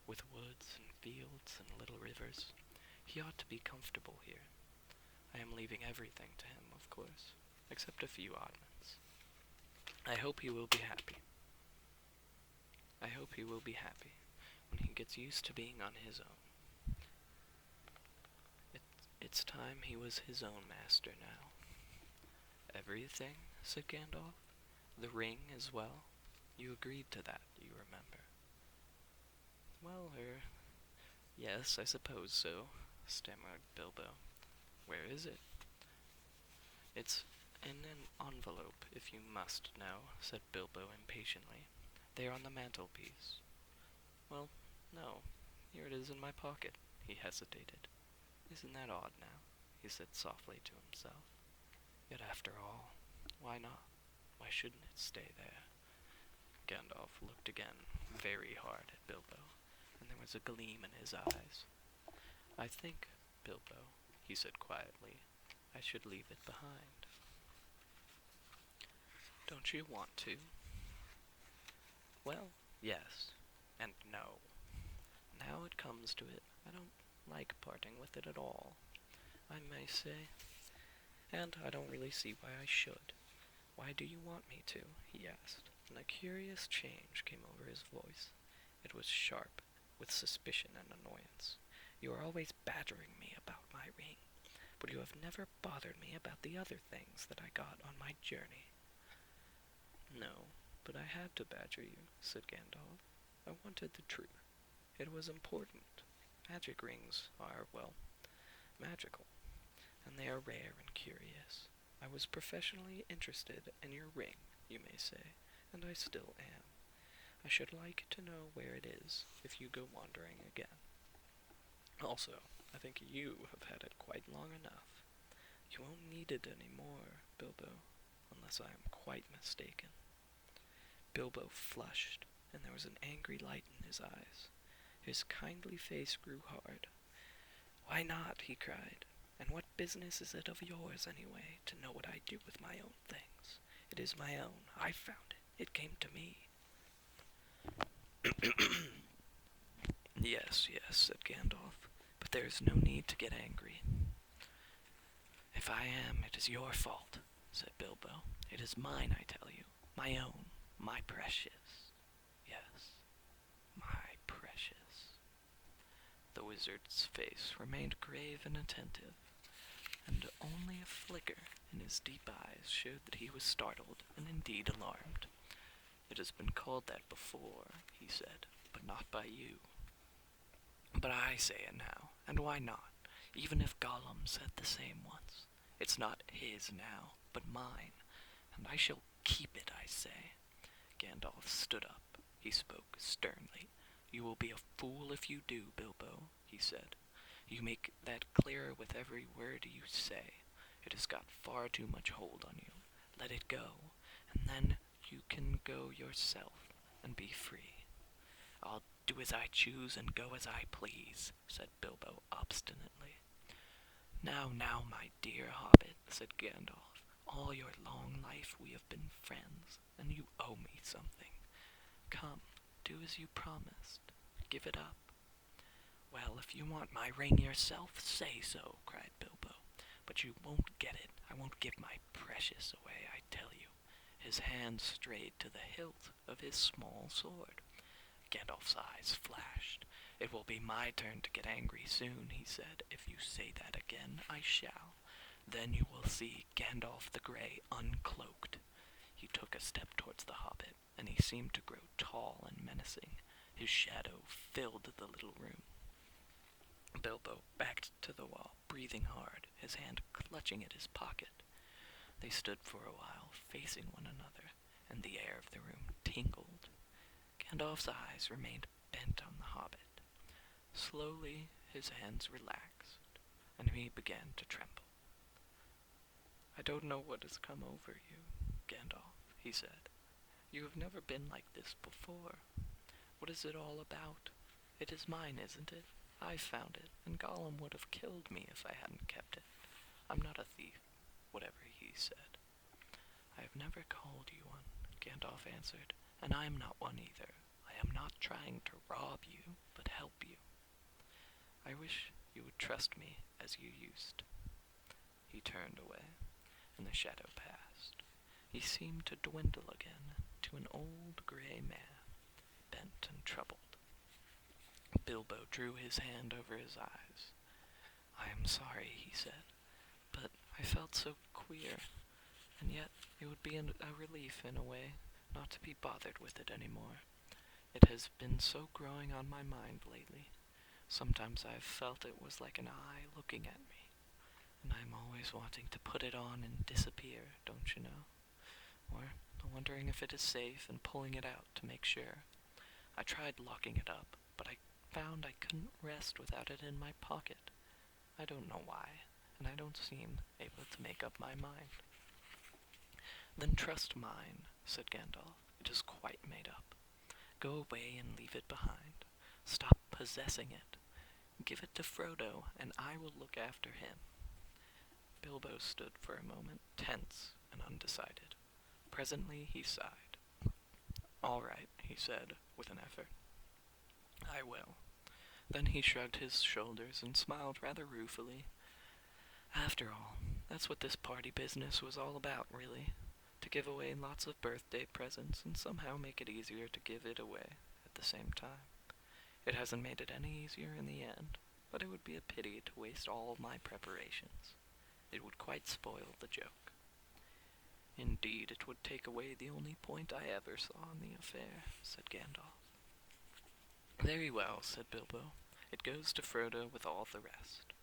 with woods and fields and little rivers. He ought to be comfortable here. I am leaving everything to him, of course, except a few oddments. I hope he will be happy. I hope he will be happy when he gets used to being on his own. It's time he was his own master now. Everything, said Gandalf. The ring as well. You agreed to that, you remember. Well, yes, I suppose so, stammered Bilbo. Where is it? It's in an envelope, if you must know, said Bilbo impatiently. They are on the mantelpiece. Well, no. Here it is in my pocket. He hesitated. Isn't that odd now? He said softly to himself. Yet after all, why not? Why shouldn't it stay there? Gandalf looked again very hard at Bilbo, and there was a gleam in his eyes. I think, Bilbo, he said quietly, I should leave it behind. Don't you want to? Well, yes, and no. Now it comes to it, I don't like parting with it at all, I may say, and I don't really see why I should. Why do you want me to? He asked, and a curious change came over his voice. It was sharp, with suspicion and annoyance. You are always badgering me about my ring, but you have never bothered me about the other things that I got on my journey. No, but I had to badger you, said Gandalf. I wanted the truth. It was important. Magic rings are, well, magical, and they are rare and curious. I was professionally interested in your ring, you may say, and I still am. I should like to know where it is, if you go wandering again. Also, I think you have had it quite long enough. You won't need it any more, Bilbo, unless I am quite mistaken." Bilbo flushed, and there was an angry light in his eyes. His kindly face grew hard. "Why not?" he cried. "And what business is it of yours, anyway, to know what I do with my own things? It is my own. I found it. It came to me." "Yes, yes," said Gandalf, "but there is no need to get angry." "If I am, it is your fault," said Bilbo. "It is mine, I tell you. My own. My precious. Yes, my precious." The wizard's face remained grave and attentive, and only a flicker in his deep eyes showed that he was startled and indeed alarmed. "It has been called that before," he said, "but not by you. But I say it now, and why not? Even if Gollum said the same once. It's not his now, but mine, and I shall keep it, I say." Gandalf stood up. He spoke sternly. "You will be a fool if you do, Bilbo," he said. "You make that clearer with every word you say. It has got far too much hold on you. Let it go, and then you can go yourself and be free." "I'll do as I choose and go as I please," said Bilbo obstinately. Now, my dear hobbit," said Gandalf, "all your long life we have been friends, and you owe me something. Come, do as you promised. Give it up." "Well, if you want my ring yourself, say so," cried Bilbo. "But you won't get it. I won't give my precious away, I tell you." His hand strayed to the hilt of his small sword. Gandalf's eyes flashed. "It will be my turn to get angry soon," he said. "If you say that again, I shall. Then you will see Gandalf the Grey uncloaked." He took a step towards the hobbit, and he seemed to grow tall and menacing. His shadow filled the little room. Bilbo backed to the wall, breathing hard, his hand clutching at his pocket. They stood for a while, facing one another, and the air of the room tingled. Gandalf's eyes remained bent on the hobbit. Slowly his hands relaxed, and he began to tremble. "I don't know what has come over you, Gandalf," he said. "You have never been like this before. What is it all about? It is mine, isn't it? I found it, and Gollum would have killed me if I hadn't kept it. I'm not a thief, whatever he said." "I have never called you one," Gandalf answered, "and I am not one either. I am not trying to rob you, but help you. I wish you would trust me as you used." He turned away, and the shadow passed. He seemed to dwindle again to an old gray man, bent and troubled. Bilbo drew his hand over his eyes. "I am sorry," he said, "but I felt so queer, and yet it would be a relief in a way not to be bothered with it any more. It has been so growing on my mind lately. Sometimes I have felt it was like an eye looking at me, and I am always wanting to put it on and disappear, don't you know? Or wondering if it is safe and pulling it out to make sure. I tried locking it up, but I found I couldn't rest without it in my pocket. I don't know why, and I don't seem able to make up my mind." "Then trust mine," said Gandalf. "It is quite made up. Go away and leave it behind. Stop possessing it. Give it to Frodo, and I will look after him." Bilbo stood for a moment, tense and undecided. Presently he sighed. "All right," he said, with an effort. "I will." Then he shrugged his shoulders and smiled rather ruefully. "After all, that's what this party business was all about, really. To give away lots of birthday presents and somehow make it easier to give it away at the same time. It hasn't made it any easier in the end, but it would be a pity to waste all my preparations. It would quite spoil the joke. Indeed, it would take away the only point I ever saw in the affair," said Gandalf. "Very well," said Bilbo. "It goes to Frodo with all the rest."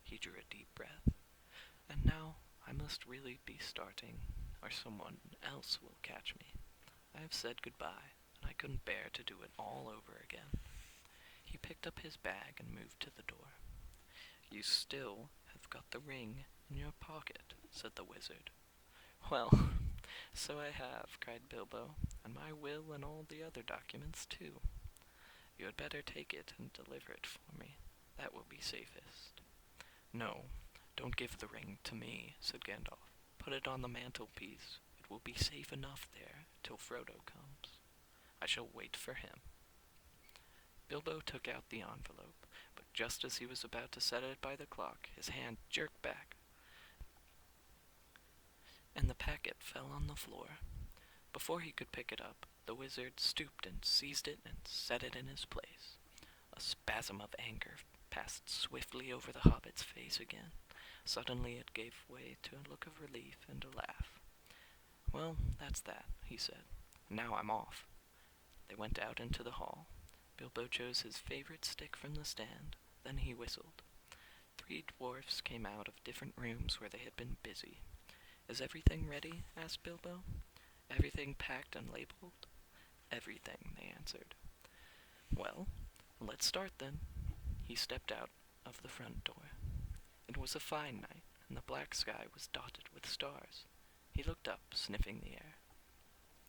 He drew a deep breath. "And now I must really be starting, or someone else will catch me. I have said goodbye, and I couldn't bear to do it all over again." He picked up his bag and moved to the door. "You still have got the ring in your pocket," said the wizard. "Well, so I have," cried Bilbo, "and my will and all the other documents too. You had better take it and deliver it for me. That will be safest." "No, don't give the ring to me," said Gandalf. "Put it on the mantelpiece. It will be safe enough there till Frodo comes. I shall wait for him." Bilbo took out the envelope, but just as he was about to set it by the clock, his hand jerked back, and the packet fell on the floor. Before he could pick it up, the wizard stooped and seized it and set it in his place. A spasm of anger passed swiftly over the hobbit's face again. Suddenly it gave way to a look of relief and a laugh. "Well, that's that," he said. "Now I'm off." They went out into the hall. Bilbo chose his favorite stick from the stand. Then he whistled. 3 dwarfs came out of different rooms where they had been busy. "Is everything ready?" asked Bilbo. "Everything packed and labeled?" "Everything," they answered. "Well, let's start then." He stepped out of the front door. It was a fine night, and the black sky was dotted with stars. He looked up, sniffing the air.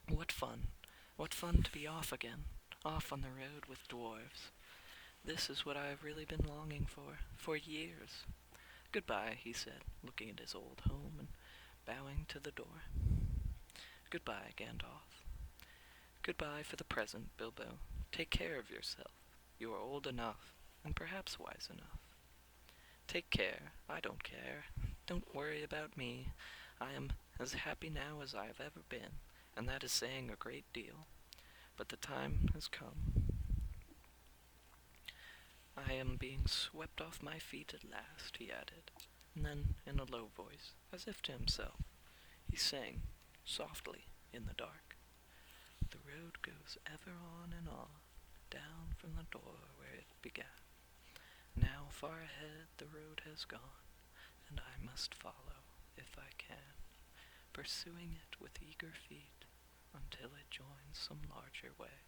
What fun! What fun to be off again, off on the road with dwarves. This is what I have really been longing for years. "Goodbye," he said, looking at his old home and bowing to the door. "Goodbye, Gandalf." "Goodbye for the present, Bilbo. Take care of yourself. You are old enough, and perhaps wise enough." "Take care. I don't care. Don't worry about me. I am as happy now as I have ever been, and that is saying a great deal. But the time has come. I am being swept off my feet at last," he added, and then, in a low voice, as if to himself, he sang, softly, in the dark, "The road goes ever on and on, down from the door where it began. Now far ahead the road has gone, and I must follow, if I can, pursuing it with eager feet, until it joins some larger way,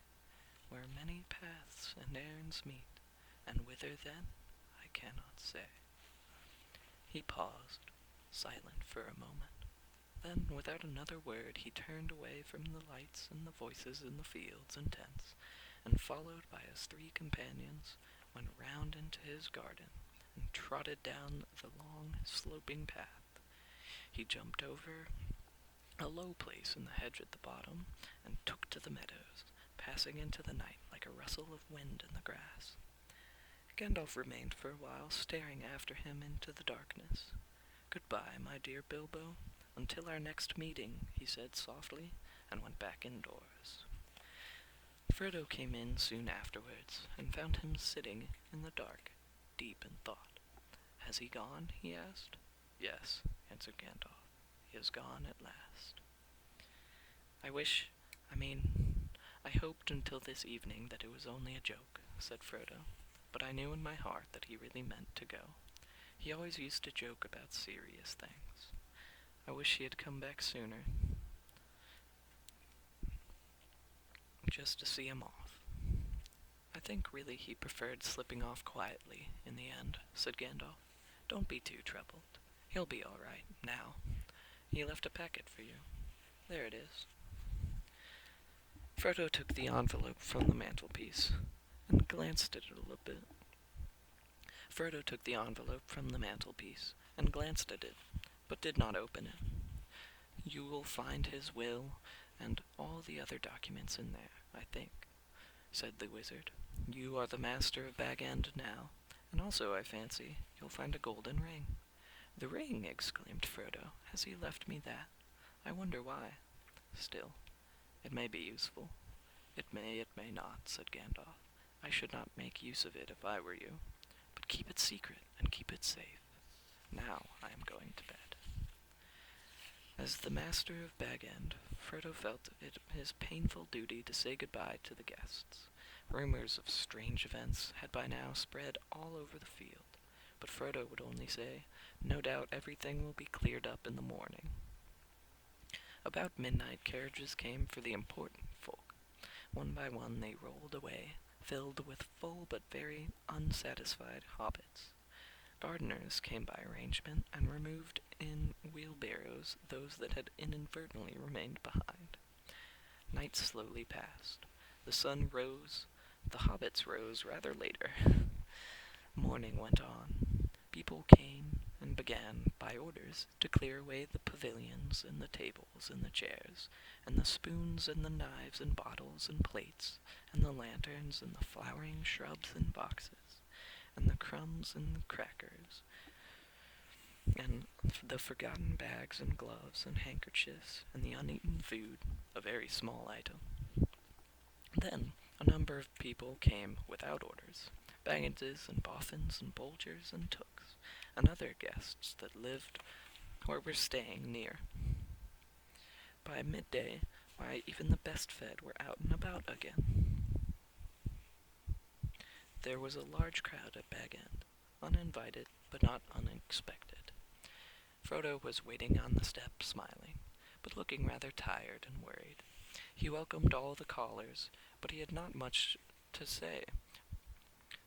where many paths and errands meet, and whither then, I cannot say." He paused, silent for a moment. Then, without another word, he turned away from the lights and the voices in the fields and tents, and followed by his 3 companions, went round into his garden, and trotted down the long, sloping path. He jumped over a low place in the hedge at the bottom, and took to the meadows, passing into the night like a rustle of wind in the grass. Gandalf remained for a while, staring after him into the darkness. "Goodbye, my dear Bilbo, until our next meeting," he said softly, and went back indoors. Frodo came in soon afterwards, and found him sitting in the dark, deep in thought. "Has he gone?" he asked. "Yes," answered Gandalf. "He has gone at last." I hoped until this evening that it was only a joke," said Frodo, "but I knew in my heart that he really meant to go. He always used to joke about serious things. I wish he had come back sooner, just to see him off." "I think really he preferred slipping off quietly in the end," said Gandalf. "Don't be too troubled. He'll be all right, now. He left a packet for you. There it is." Frodo took the envelope from the mantelpiece and glanced at it a little bit. But did not open it. "You will find his will and all the other documents in there, I think," said the wizard. "You are the master of Bag End now, and also, I fancy, you'll find a golden ring." "The ring!" exclaimed Frodo. "Has he left me that? I wonder why. Still, it may be useful." It may not," said Gandalf. "I should not make use of it if I were you. But keep it secret, and keep it safe. Now I am going to bed." As the master of Bag End, Frodo felt it his painful duty to say goodbye to the guests. Rumors of strange events had by now spread all over the field, but Frodo would only say, "No doubt everything will be cleared up in the morning." About midnight carriages came for the important folk. One by one they rolled away, filled with full but very unsatisfied hobbits. Gardeners came by arrangement and removed in wheelbarrows those that had inadvertently remained behind. Night slowly passed. The sun rose. The hobbits rose rather later. Morning went on. People came and began, by orders, to clear away the pavilions and the tables and the chairs, and the spoons and the knives and bottles and plates, and the lanterns and the flowering shrubs and boxes, and the crumbs and the crackers, and the forgotten bags and gloves and handkerchiefs, and the uneaten food, a very small item. Then a number of people came without orders, Bagginses and Boffins and Bolgers and Tooks, and other guests that lived or were staying near. By midday, why, even the best fed were out and about again. There was a large crowd at Bag End, uninvited but not unexpected. Frodo was waiting on the step, smiling, but looking rather tired and worried. He welcomed all the callers, but he had not much to say.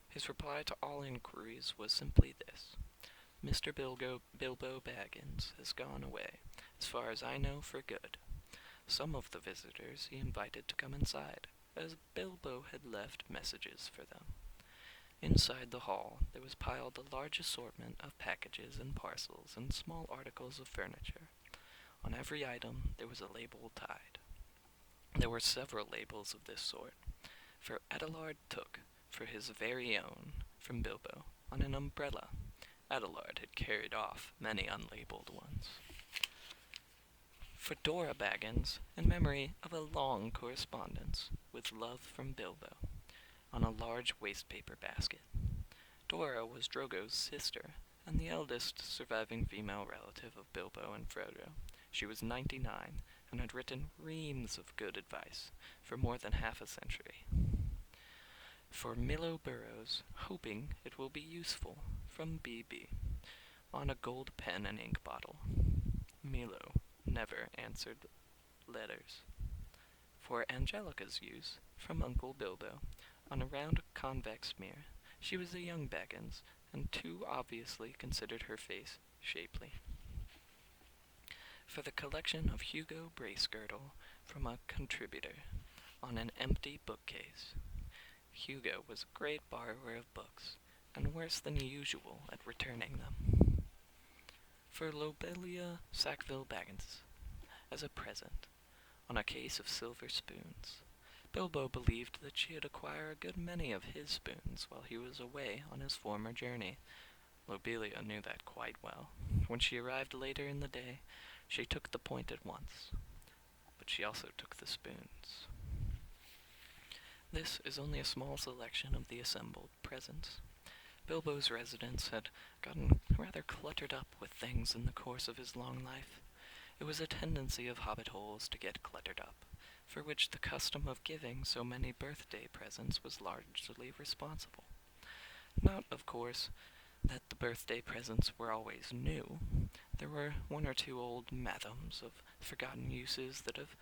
His reply to all inquiries was simply this: Mr. Bilbo Baggins has gone away, as far as I know, for good. Some of the visitors he invited to come inside, as Bilbo had left messages for them. Inside the hall there was piled a large assortment of packages and parcels and small articles of furniture. On every item there was a label tied. There were several labels of this sort. For Adelard Took, for his very own, from Bilbo, on an umbrella. Adelard had carried off many unlabeled ones. For Dora Baggins, in memory of a long correspondence, with love from Bilbo, on a large wastepaper basket. Dora was Drogo's sister, and the eldest surviving female relative of Bilbo and Frodo. She was 99, and had written reams of good advice for more than half a century. For Milo Burrows, hoping it will be useful, from B.B., on a gold pen and ink bottle. Milo never answered letters. For Angelica's use, from Uncle Bilbo, on a round convex mirror. She was a young Baggins, and too obviously considered her face shapely. For the collection of Hugo Bracegirdle, from a contributor, on an empty bookcase. Hugo was a great borrower of books, and worse than usual at returning them. For Lobelia Sackville Baggins, as a present, on a case of silver spoons. Bilbo believed that she had acquired a good many of his spoons while he was away on his former journey. Lobelia knew that quite well. When she arrived later in the day, she took the point at once, but she also took the spoons. This is only a small selection of the assembled presents. Bilbo's residence had gotten rather cluttered up with things in the course of his long life. It was a tendency of hobbit holes to get cluttered up, for which the custom of giving so many birthday presents was largely responsible. Not, of course, that the birthday presents were always new. There were one or two old mathams of forgotten uses that have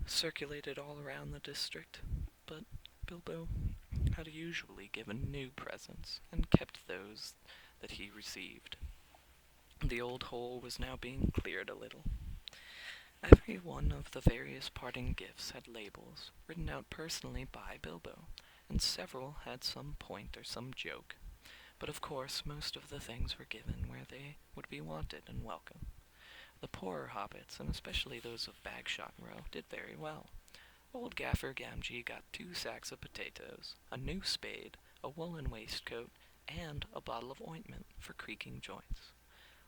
circulated all around the district, but Bilbo had usually given new presents, and kept those that he received. The old hole was now being cleared a little. Every one of the various parting gifts had labels, written out personally by Bilbo, and several had some point or some joke. But of course most of the things were given where they would be wanted and welcome. The poorer hobbits, and especially those of Bagshot Row, did very well. Old Gaffer Gamgee got 2 sacks of potatoes, a new spade, a woolen waistcoat, and a bottle of ointment for creaking joints.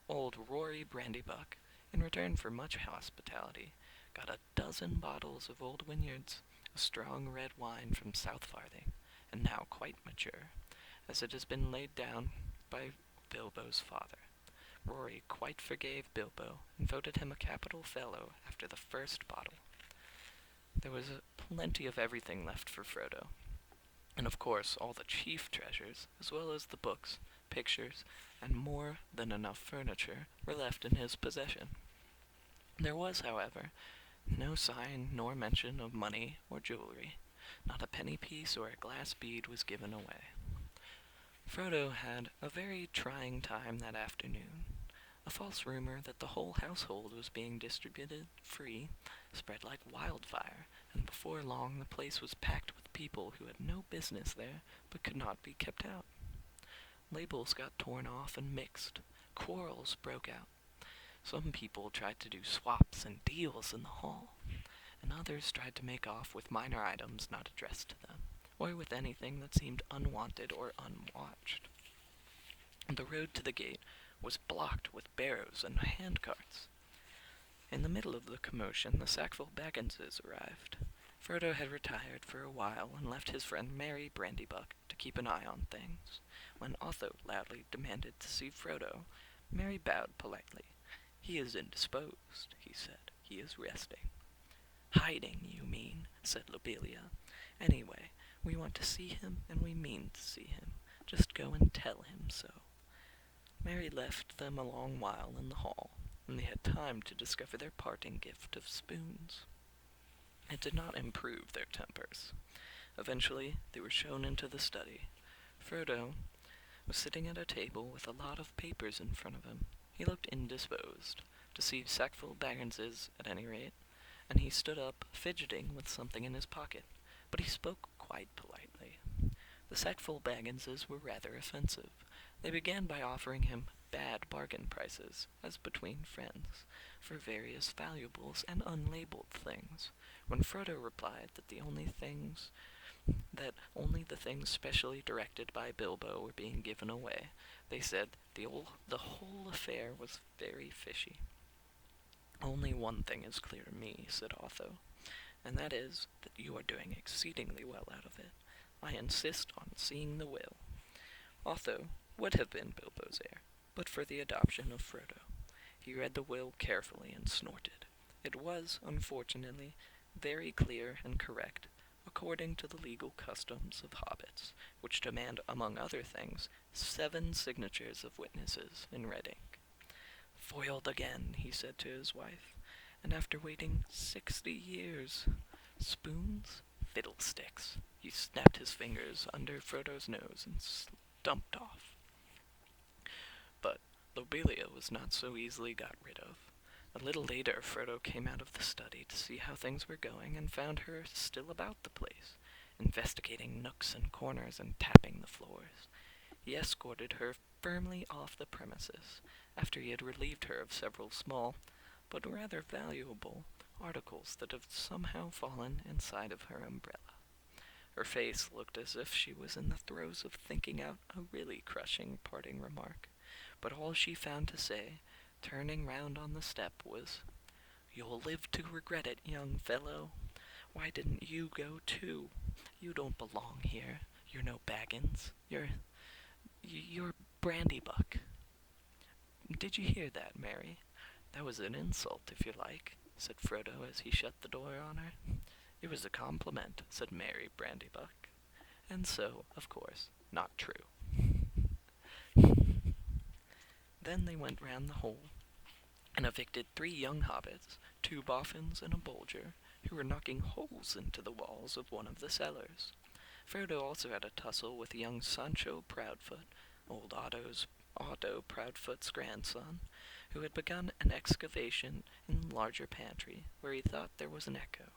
Old Rory Brandybuck, in return for much hospitality, got a dozen bottles of Old Wynyards, a strong red wine from South Farthing, and now quite mature, as it has been laid down by Bilbo's father. Rory quite forgave Bilbo, and voted him a capital fellow after the first bottle. There was plenty of everything left for Frodo, and of course all the chief treasures, as well as the books, pictures, and more than enough furniture, were left in his possession. There was, however, no sign nor mention of money or jewelry. Not a penny piece or a glass bead was given away. Frodo had a very trying time that afternoon. A false rumor that the whole household was being distributed free spread like wildfire, and before long the place was packed with people who had no business there but could not be kept out. Labels got torn off and mixed. Quarrels broke out. Some people tried to do swaps and deals in the hall, and others tried to make off with minor items not addressed to them, or with anything that seemed unwanted or unwatched. The road to the gate was blocked with barrows and handcarts. In the middle of the commotion, the Sackville Bagginses arrived. Frodo had retired for a while and left his friend Merry Brandybuck to keep an eye on things. When Otho loudly demanded to see Frodo, Merry bowed politely. "He is indisposed," he said. "He is resting." "Hiding, you mean," said Lobelia. "Anyway, we want to see him, and we mean to see him. Just go and tell him so." Merry left them a long while in the hall, and they had time to discover their parting gift of spoons. It did not improve their tempers. Eventually, they were shown into the study. Frodo was sitting at a table with a lot of papers in front of him. He looked indisposed, to see Sackville Bagginses at any rate, and he stood up, fidgeting with something in his pocket, but he spoke quite politely. The Sackville Bagginses were rather offensive. They began by offering him bad bargain prices, as between friends, for various valuables and unlabeled things. When Frodo replied that only the things specially directed by Bilbo were being given away, they said the whole affair was very fishy. "Only one thing is clear to me," said Otho, "and that is that you are doing exceedingly well out of it. I insist on seeing the will." Otho would have been Bilbo's heir, but for the adoption of Frodo. He read the will carefully and snorted. It was, unfortunately, very clear and correct, according to the legal customs of hobbits, which demand, among other things, 7 signatures of witnesses in red ink. "Foiled again," he said to his wife, "and after waiting 60 years. Spoons? Fiddlesticks." He snapped his fingers under Frodo's nose and stumped off. But Lobelia was not so easily got rid of. A little later, Frodo came out of the study to see how things were going, and found her still about the place, investigating nooks and corners and tapping the floors. He escorted her firmly off the premises, after he had relieved her of several small, but rather valuable, articles that had somehow fallen inside of her umbrella. Her face looked as if she was in the throes of thinking out a really crushing parting remark, but all she found to say, turning round on the step, was, "You'll live to regret it, young fellow. Why didn't you go too? You don't belong here. You're no Baggins. You're Brandybuck." "Did you hear that, Mary? That was an insult, if you like," said Frodo as he shut the door on her. "It was a compliment," said Merry Brandybuck, "and so, of course, not true." Then they went round the hole, and evicted 3 young hobbits, 2 boffins and a bolger, who were knocking holes into the walls of one of the cellars. Frodo also had a tussle with young Sancho Proudfoot, old Otto Proudfoot's grandson, who had begun an excavation in the larger pantry, where he thought there was an echo.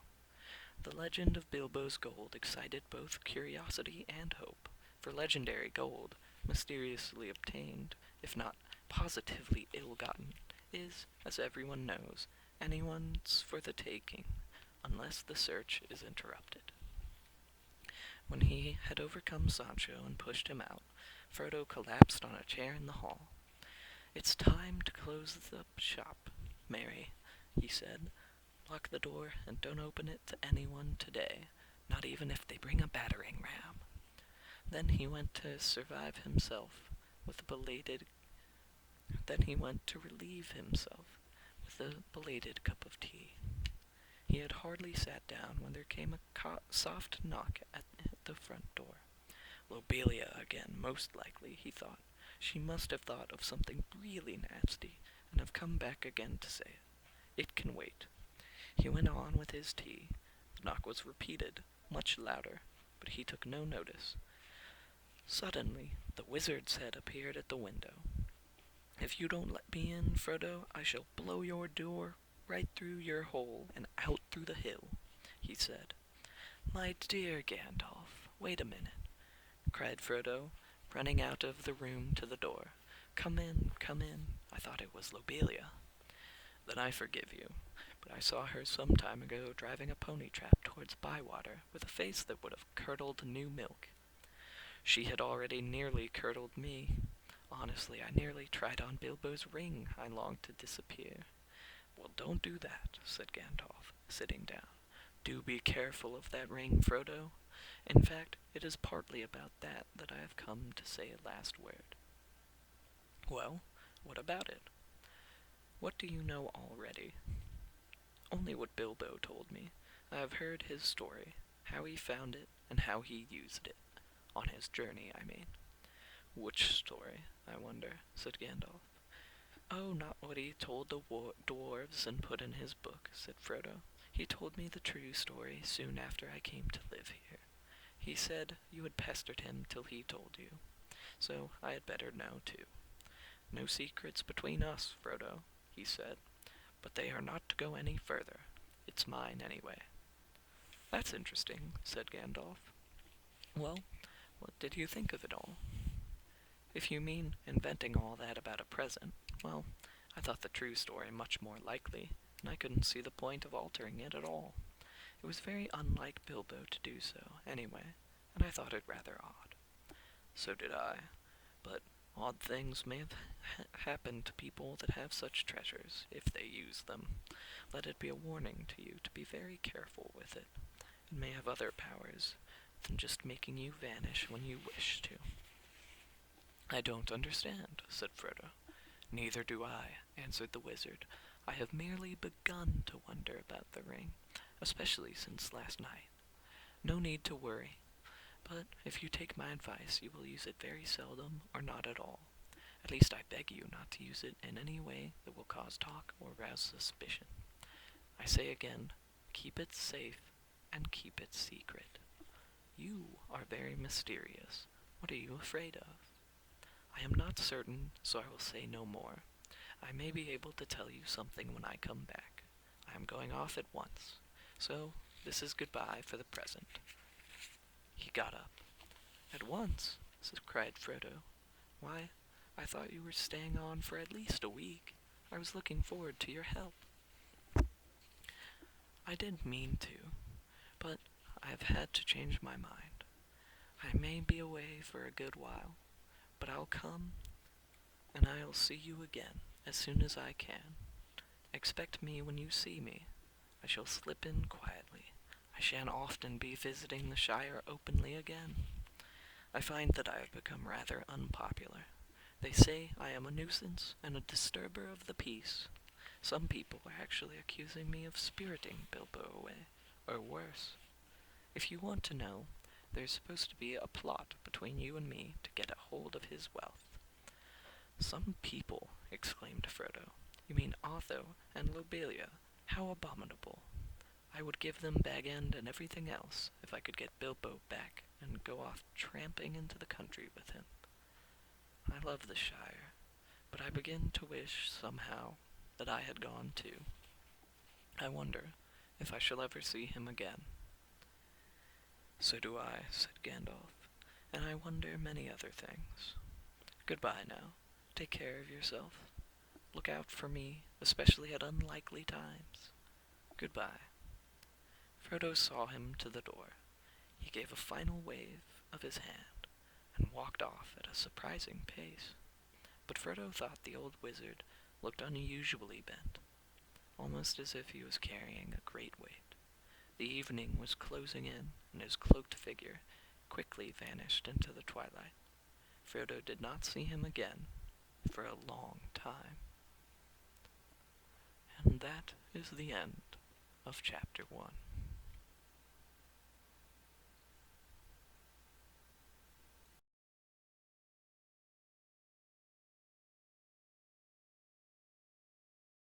The legend of Bilbo's gold excited both curiosity and hope, for legendary gold, mysteriously obtained, if not positively ill-gotten, is, as everyone knows, anyone's for the taking, unless the search is interrupted. When he had overcome Sancho and pushed him out, Frodo collapsed on a chair in the hall. "It's time to close the shop, Mary," he said. "Lock the door and don't open it to anyone today, not even if they bring a battering ram." Then he went to relieve himself with a belated cup of tea. He had hardly sat down when there came a soft knock at the front door. Lobelia again, most likely, he thought. She must have thought of something really nasty, and have come back again to say it. It can wait. He went on with his tea. The knock was repeated, much louder, but he took no notice. Suddenly, the wizard's head appeared at the window. "If you don't let me in, Frodo, I shall blow your door right through your hole and out through the hill," he said. "My dear Gandalf, wait a minute," cried Frodo, running out of the room to the door. Come in, come in. I thought it was Lobelia." "Then I forgive you, but I saw her some time ago driving a pony trap towards Bywater with a face that would have curdled new milk. She had already nearly curdled me. Honestly, I nearly tried on Bilbo's ring. I longed to disappear." "Well, don't do that," said Gandalf, sitting down. "Do be careful of that ring, Frodo. In fact, it is partly about that I have come to say a last word." "Well, what about it? What do you know already?" "Only what Bilbo told me. I have heard his story, how he found it, and how he used it. On his journey, I mean." "Which story, I wonder?" said Gandalf. "Oh, not what he told the dwarves and put in his book," said Frodo. "He told me the true story soon after I came to live here. He said you had pestered him till he told you, so I had better know too. 'No secrets between us, Frodo,' he said, 'but they are not to go any further. It's mine anyway.'" "That's interesting," said Gandalf. "Well, what did you think of it all?" "If you mean inventing all that about a present, well, I thought the true story much more likely, and I couldn't see the point of altering it at all. It was very unlike Bilbo to do so, anyway, and I thought it rather odd." "So did I, but odd things may have happened to people that have such treasures, if they use them. Let it be a warning to you to be very careful with it. It may have other powers than just making you vanish when you wish to." "I don't understand," said Frodo. "Neither do I," answered the wizard. "I have merely begun to wonder about the ring, especially since last night. No need to worry, but if you take my advice you will use it very seldom or not at all. At least I beg you not to use it in any way that will cause talk or rouse suspicion. I say again, keep it safe and keep it secret. You are very mysterious. What are you afraid of?" "I am not certain, so I will say no more. I may be able to tell you something when I come back. I am going off at once, so this is goodbye for the present." He got up. "At once?" cried Frodo. "Why, I thought you were staying on for at least a week. I was looking forward to your help." "I didn't mean to, but I have had to change my mind. I may be away for a good while, but I'll come, and I'll see you again as soon as I can. Expect me when you see me. I shall slip in quietly. I shan't often be visiting the Shire openly again. I find that I have become rather unpopular. They say I am a nuisance and a disturber of the peace. Some people are actually accusing me of spiriting Bilbo away, or worse. If you want to know, there's supposed to be a plot between you and me to get a hold of his wealth." "Some people!" exclaimed Frodo. "You mean Otho and Lobelia? How abominable! I would give them Bag End and everything else if I could get Bilbo back and go off tramping into the country with him. I love the Shire, but I begin to wish, somehow, that I had gone too. I wonder if I shall ever see him again." "So do I," said Gandalf, "and I wonder many other things. Goodbye now. Take care of yourself. Look out for me, especially at unlikely times. Goodbye." Frodo saw him to the door. He gave a final wave of his hand and walked off at a surprising pace. But Frodo thought the old wizard looked unusually bent, almost as if he was carrying a great weight. The evening was closing in, and his cloaked figure quickly vanished into the twilight. Frodo did not see him again for a long time. And that is the end of Chapter 1.